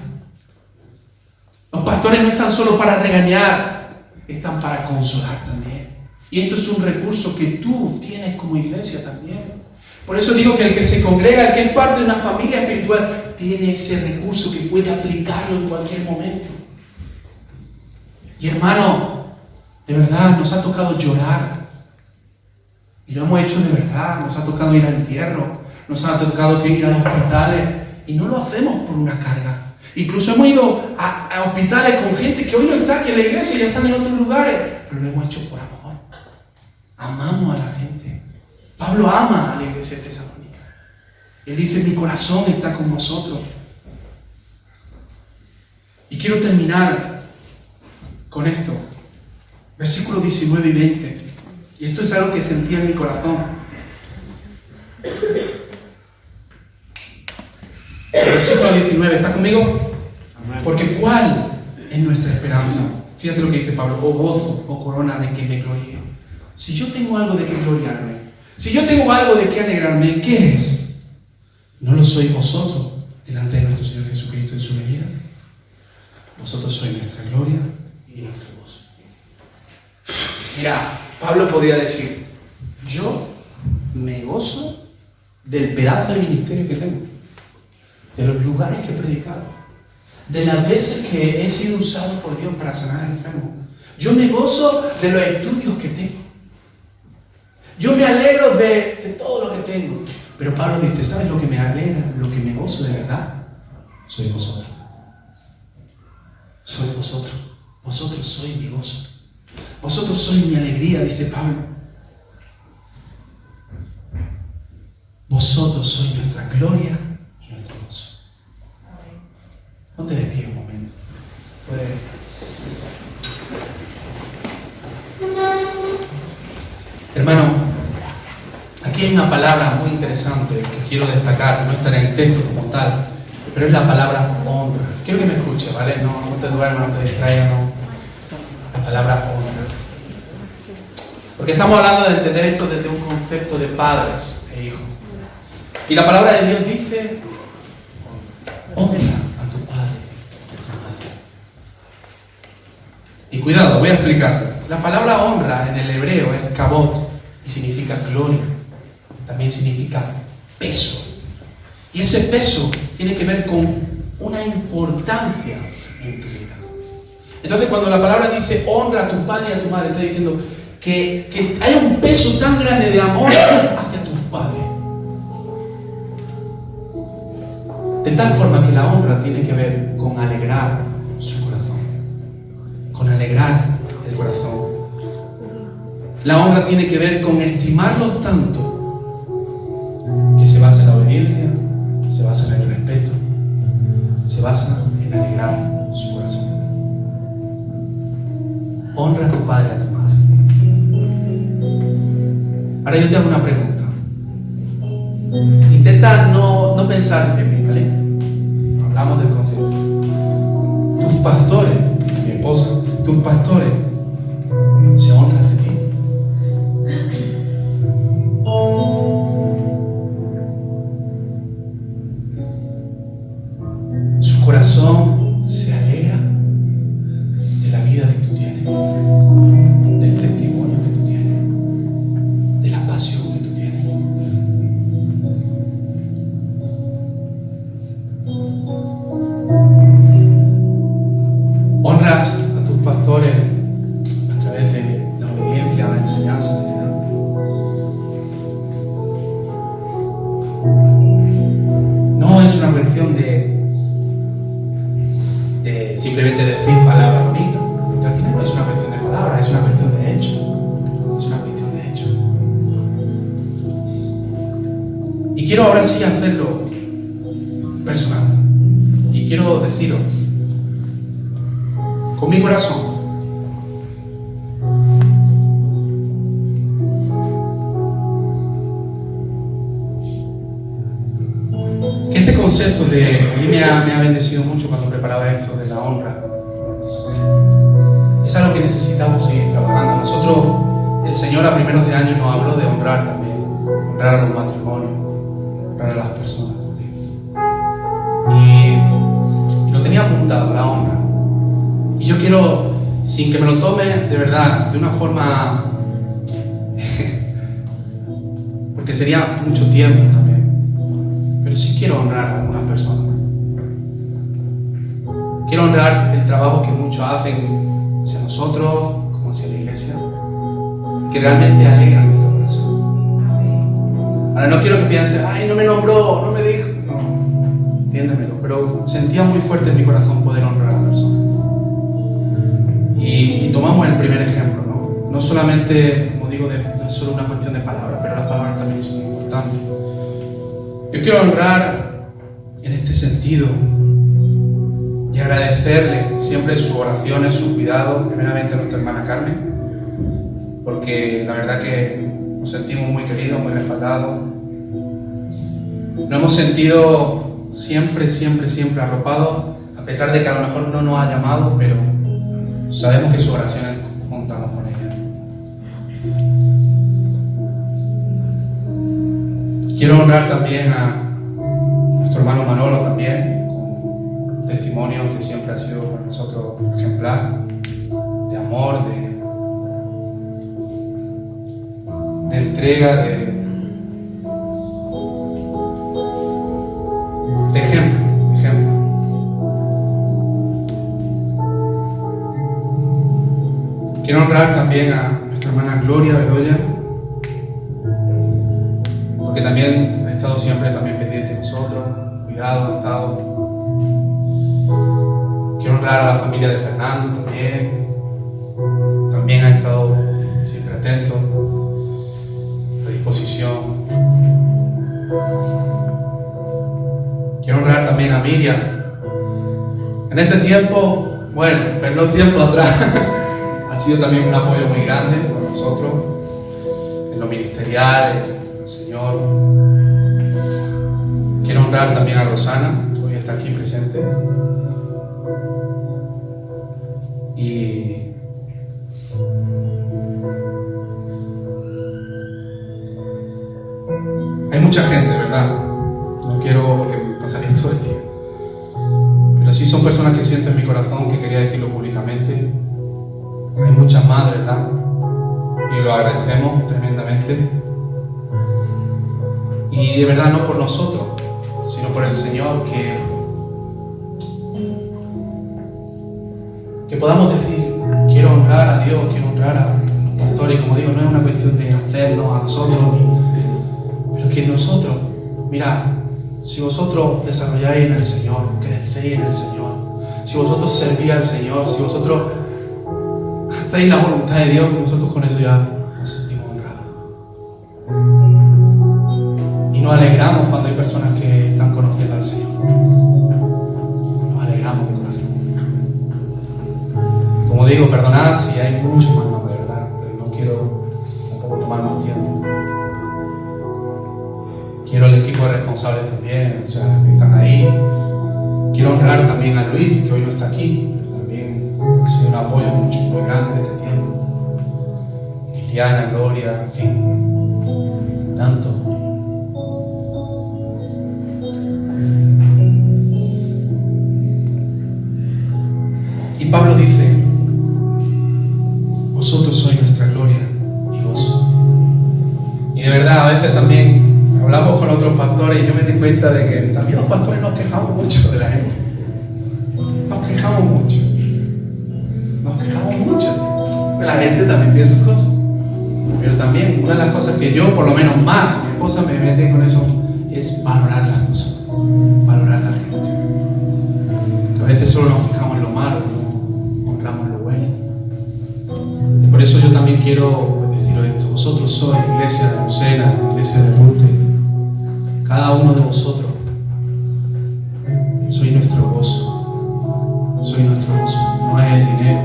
Los pastores no están solo para regañar, están para consolar también. Y esto es un recurso que tú tienes como iglesia también. Por eso digo que el que se congrega, el que es parte de una familia espiritual, tiene ese recurso que puede aplicarlo en cualquier momento. Y hermano, de verdad nos ha tocado llorar. Y lo hemos hecho de verdad. Nos ha tocado ir al entierro. Nos ha tocado ir a los hospitales. Y no lo hacemos por una carga. Incluso hemos ido a hospitales con gente que hoy no está aquí en la iglesia y ya están en otros lugares. Pero lo hemos hecho por amor. Amamos a la gente. Pablo ama a la iglesia de Tesalónica. Él dice, mi corazón está con vosotros. Y quiero terminar con esto. Versículos 19 y 20. Y esto es algo que sentía en mi corazón. Versículo 19, ¿estás conmigo? Porque ¿cuál es nuestra esperanza? Fíjate lo que dice Pablo. Oh gozo, oh corona de que me gloríe. Si yo tengo algo de que gloriarme, si yo tengo algo de que alegrarme, ¿qué es? ¿No lo sois vosotros delante de nuestro Señor Jesucristo en su venida? Vosotros sois nuestra gloria y nuestro gozo. Mira, Pablo podía decir, yo me gozo del pedazo de ministerio que tengo, de los lugares que he predicado, de las veces que he sido usado por Dios para sanar al enfermo. Yo me gozo de los estudios que tengo. Yo me alegro de todo lo que tengo. Pero Pablo dice, ¿sabes lo que me alegra, lo que me gozo de verdad? Soy vosotros. Soy vosotros. Vosotros sois mi gozo. Vosotros sois mi alegría, dice Pablo. Vosotros sois nuestra gloria y nuestro gozo. Ponte de pie un momento. Hermano, aquí hay una palabra muy interesante que quiero destacar. No está en el texto como tal, pero es la palabra honra. Quiero que me escuche, ¿vale? No te duermas, no te distraigas, no. La palabra honra. Porque estamos hablando de entender esto desde un concepto de padres e hijos. Y la palabra de Dios dice, honra a tu padre y a tu madre. Y cuidado, voy a explicar. La palabra honra en el hebreo es kabod y significa gloria. También significa peso. Y ese peso tiene que ver con una importancia en tu vida. Entonces, cuando la palabra dice honra a tu padre y a tu madre, está diciendo que hay un peso tan grande de amor hacia tus padres. De tal forma que la honra tiene que ver con alegrar su corazón, con alegrar el corazón. La honra tiene que ver con estimarlos tanto que se basa en la obediencia, se basa en el respeto, se basa en alegrar su corazón. Honra a tu padre y a tu madre. Ahora yo te hago una pregunta. Intenta no pensar en mí, ¿vale? Hablamos del concepto. Tus pastores, mi esposa, tus pastores, ¿se honran de ti? Su corazón se alegra de la vida que tú tienes, del testimonio que tú tienes, de la pasión que tú tienes. Honras a tus pastores a través de la obediencia, la enseñanza que te dan. No es una cuestión de simplemente decir palabras bonitas, porque al final no es una cuestión de palabras, es una cuestión de hecho. Es una cuestión de hecho. Y quiero ahora sí hacerlo personal. Y quiero deciros, con mi corazón, que este concepto a mí me ha bendecido mucho cuando preparaba esto de la honra. Es algo que necesitamos seguir trabajando. Nosotros, el Señor a primeros de año nos habló de honrar también, honrar a los matrimonios, honrar a las personas. Y lo tenía apuntado, la honra. Y yo quiero, sin que me lo tome de verdad, de una forma, porque sería mucho tiempo también, pero sí quiero honrar a algunas personas. Quiero honrar el trabajo que muchos hacen hacia nosotros, como hacia la iglesia, que realmente alegra nuestro corazón. Ahora no quiero que piensen, ay, no me nombró, no me dijo. No, entiéndemelo, pero sentía muy fuerte en mi corazón poder honrar a la persona. Y tomamos el primer ejemplo, ¿no? No solamente, como digo, no es solo una cuestión de palabras, pero las palabras también son importantes. Yo quiero honrar en este sentido y agradecerle siempre sus oraciones, sus cuidados, primeramente a nuestra hermana Carmen, porque la verdad que nos sentimos muy queridos, muy respaldados. Nos hemos sentido siempre arropados, a pesar de que a lo mejor no nos ha llamado, pero sabemos que sus oraciones contamos con ella. Quiero honrar también a nuestro hermano Manolo también, con un testimonio que siempre ha sido para nosotros ejemplar, de amor, de entrega, de ejemplo. Quiero honrar también a nuestra hermana Gloria Bedoya, porque también ha estado siempre también pendiente de nosotros, cuidado, ha estado. Quiero honrar a la familia de Fernando también ha estado siempre atento, a disposición. Quiero honrar también a Miriam. En este tiempo, bueno, pero no tiempo atrás, ha sido también un apoyo muy grande para nosotros, en lo ministerial, en el Señor. Quiero honrar también a Rosana, que hoy está aquí presente. Y hay mucha gente, ¿verdad? No quiero porque me pasaría todo el día. Pero sí son personas que siento en mi corazón que quería decirlo públicamente. Hay muchas más, ¿verdad? Y lo agradecemos tremendamente. Y de verdad no por nosotros, sino por el Señor Que podamos decir, quiero honrar a Dios, quiero honrar a los pastores. Y como digo, no es una cuestión de hacerlo a nosotros, pero que nosotros, mirad, si vosotros desarrolláis en el Señor, crecéis en el Señor, si vosotros servís al Señor, si vosotros hacéis la voluntad de Dios, nosotros con eso ya nos sentimos honrados. Y nos alegramos cuando hay personas que están conociendo al Señor. Nos alegramos de corazón. Como digo, perdonad si hay mucho más nombre, ¿verdad? Pero no quiero tampoco tomar más tiempo. Quiero el equipo de responsables también, o sea, que están ahí. Quiero honrar también a Luis, que hoy no está aquí, pero también ha sido un apoyo muy grande en este tiempo. Liliana, Gloria, en fin, tanto. Y Pablo dice, vosotros sois nuestra gloria y gozo. Y de verdad, a veces también hablamos con otros pastores y yo me di cuenta de que también los pastores nos quejamos mucho de la gente. Nos quejamos mucho. De la gente también tiene sus cosas. Pero también una de las cosas que yo, por lo menos más, mi esposa me mete con eso, es valorar las cosas. Valorar a la gente. Que a veces solo nos fijamos en lo malo, no honramos lo bueno. Y por eso yo también quiero deciros esto. Vosotros sois iglesia de Lucena, iglesia de Monte. Cada uno de vosotros sois nuestro gozo. Sois nuestro gozo. No es el dinero.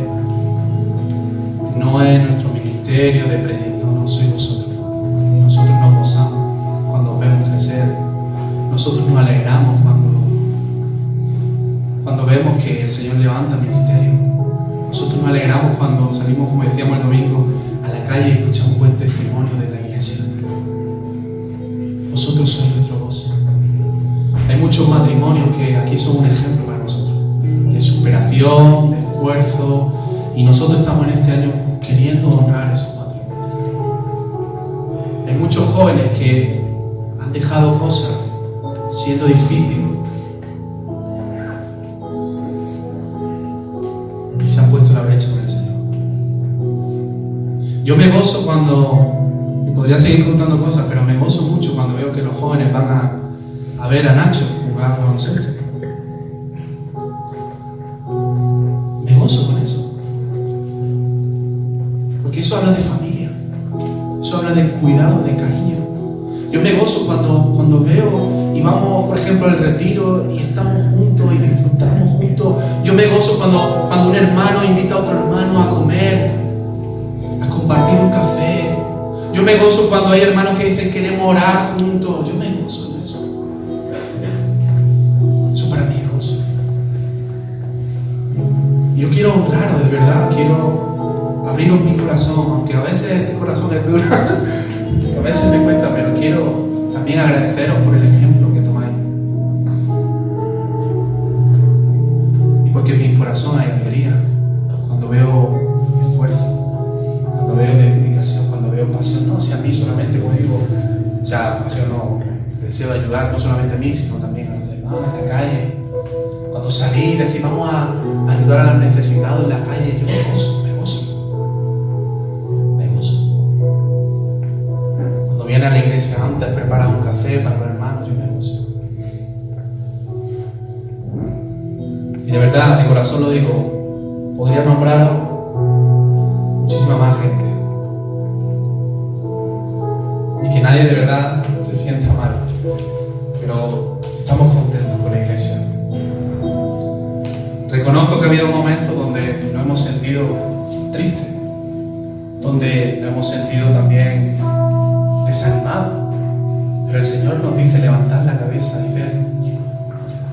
No es nuestro ministerio de predicar. No sois vosotros. Nosotros nos gozamos cuando vemos crecer. Nosotros nos alegramos cuando vemos que el Señor levanta el ministerio. Nosotros nos alegramos cuando salimos, como decíamos el domingo, a la calle y escuchamos buen testimonio de la iglesia. Vosotros sois nuestro gozo. Hay muchos matrimonios que aquí son un ejemplo para nosotros, de superación, de esfuerzo, y nosotros estamos en este año queriendo honrar esos matrimonios. Hay muchos jóvenes que han dejado cosas siendo difícil y se han puesto en la brecha con el Señor. Yo me gozo cuando, y podría seguir contando cosas, pero me gozo mucho cuando veo que los jóvenes van a ver a Nacho jugar con nosotros. Me gozo con eso. Porque eso habla de familia. Eso habla de cuidado, de cariño. Yo me gozo cuando veo y vamos, por ejemplo, al retiro y estamos juntos y disfrutamos juntos. Yo me gozo cuando un hermano invita a otro hermano a comer, a compartir un café. Yo me gozo cuando hay hermanos que dicen queremos orar juntos. Yo me gozo en eso. Eso para mí es gozo. Yo quiero honraros, de verdad. Quiero abriros mi corazón, aunque a veces este corazón es duro. A veces me cuesta, pero quiero también agradeceros por el ejemplo que tomáis. Y porque en mi corazón hay alegría cuando veo esfuerzo, cuando veo dedicación, cuando veo pasión. No hacia mí solamente, como digo, o sea, pasión no, deseo de ayudar no solamente a mí, sino también a los demás en la calle. Cuando salí y decís, vamos a ayudar a los necesitados en la calle, yo me gozo. Viene a la iglesia antes, prepara un café para los hermanos, yo me gozo. Y de verdad, de corazón lo digo, podría nombrar muchísima más gente. Y que nadie de verdad se sienta mal. Pero estamos contentos con la iglesia. Reconozco que ha habido momentos donde nos hemos sentido tristes, donde nos hemos sentido también desanimado, pero el Señor nos dice levantar la cabeza y ver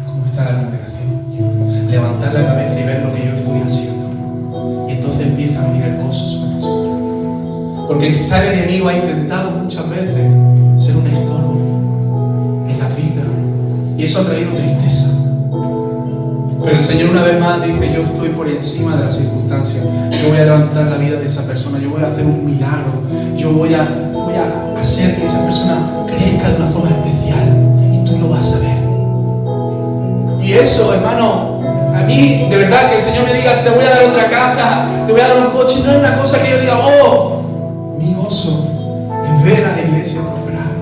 cómo está la congregación, levantar la cabeza y ver lo que yo estoy haciendo, y entonces empieza a venir el gozo sobre nosotros, porque quizá el enemigo ha intentado muchas veces ser un estorbo en la vida y eso ha traído tristeza, pero el Señor una vez más dice, yo estoy por encima de las circunstancias, yo voy a levantar la vida de esa persona, yo voy a hacer un milagro, yo voy a hacer que esa persona crezca de una forma especial y tú lo vas a ver. Y eso, hermano, a mí de verdad que el Señor me diga, te voy a dar otra casa, te voy a dar un coche. No es una cosa que yo diga, oh, mi gozo es ver a la iglesia prosperar,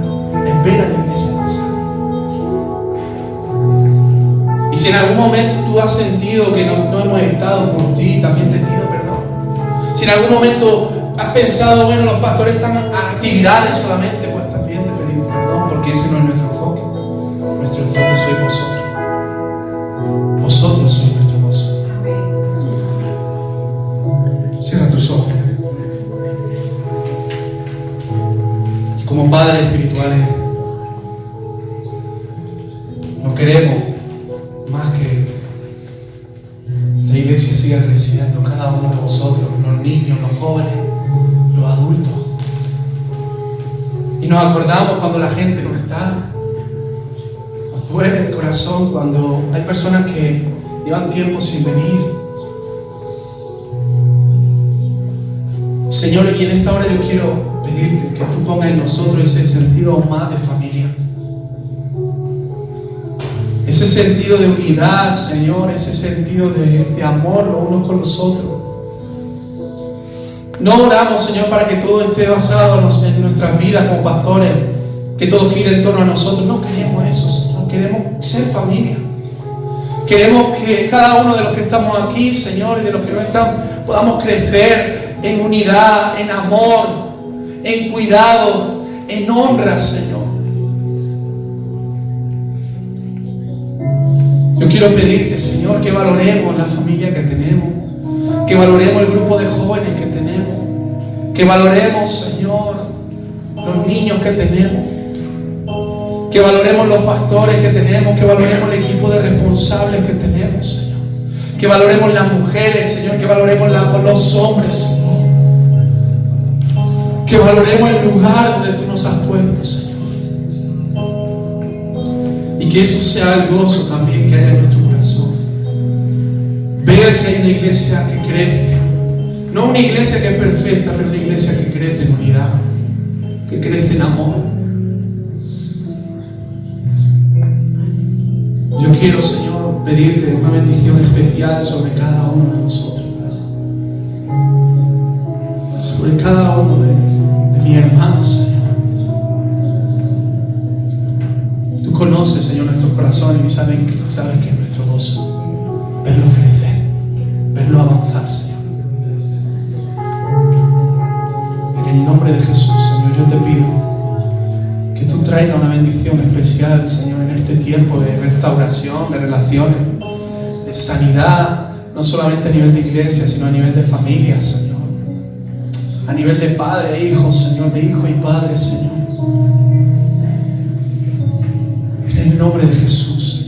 es ver a la iglesia avanzar. Y si en algún momento tú has sentido que no hemos estado por ti, también te pido perdón. Si en algún momento has pensado, bueno, los pastores están a actividades solamente, pues también te pedimos perdón, porque ese no es nuestro enfoque. Nuestro enfoque sois vosotros. Vosotros sois nuestro gozo. Cierra tus ojos. Como padres espirituales, no queremos más que la iglesia siga creciendo, cada uno de vosotros, los niños, los jóvenes, los adultos. Y nos acordamos cuando la gente no está. Nos duele el corazón cuando hay personas que llevan tiempo sin venir. Señor, y en esta hora yo quiero pedirte que tú pongas en nosotros ese sentido aún más de familia. Ese sentido de unidad, Señor, ese sentido de amor los unos con los otros. No oramos, Señor, para que todo esté basado en nuestras vidas como pastores, que todo gire en torno a nosotros. No queremos eso, Señor. Queremos ser familia. Queremos que cada uno de los que estamos aquí, Señor, y de los que no están, podamos crecer en unidad, en amor, en cuidado, en honra, Señor. Yo quiero pedirte, Señor, que valoremos la familia que tenemos, que valoremos el grupo de jóvenes que tenemos, que valoremos, Señor, los niños que tenemos, que valoremos los pastores que tenemos, que valoremos el equipo de responsables que tenemos, Señor, que valoremos las mujeres, Señor, que valoremos los hombres, Señor, que valoremos el lugar donde tú nos has puesto, Señor. Y que eso sea el gozo también que hay en nuestro corazón. Ver que hay una iglesia que crece. No una iglesia que es perfecta, pero una iglesia que crece en unidad, que crece en amor. Yo quiero, Señor, pedirte una bendición especial sobre cada uno de nosotros. Sobre cada uno de mis hermanos, Señor. Tú conoces, Señor, nuestros corazones y sabes que es nuestro gozo verlo crecer, verlo avanzar, Señor. En el nombre de Jesús, Señor, yo te pido que tú traigas una bendición especial, Señor, en este tiempo de restauración, de relaciones, de sanidad, no solamente a nivel de iglesia, sino a nivel de familia, Señor. A nivel de padre e hijo, Señor, de hijo y padre, Señor. En el nombre de Jesús, Señor.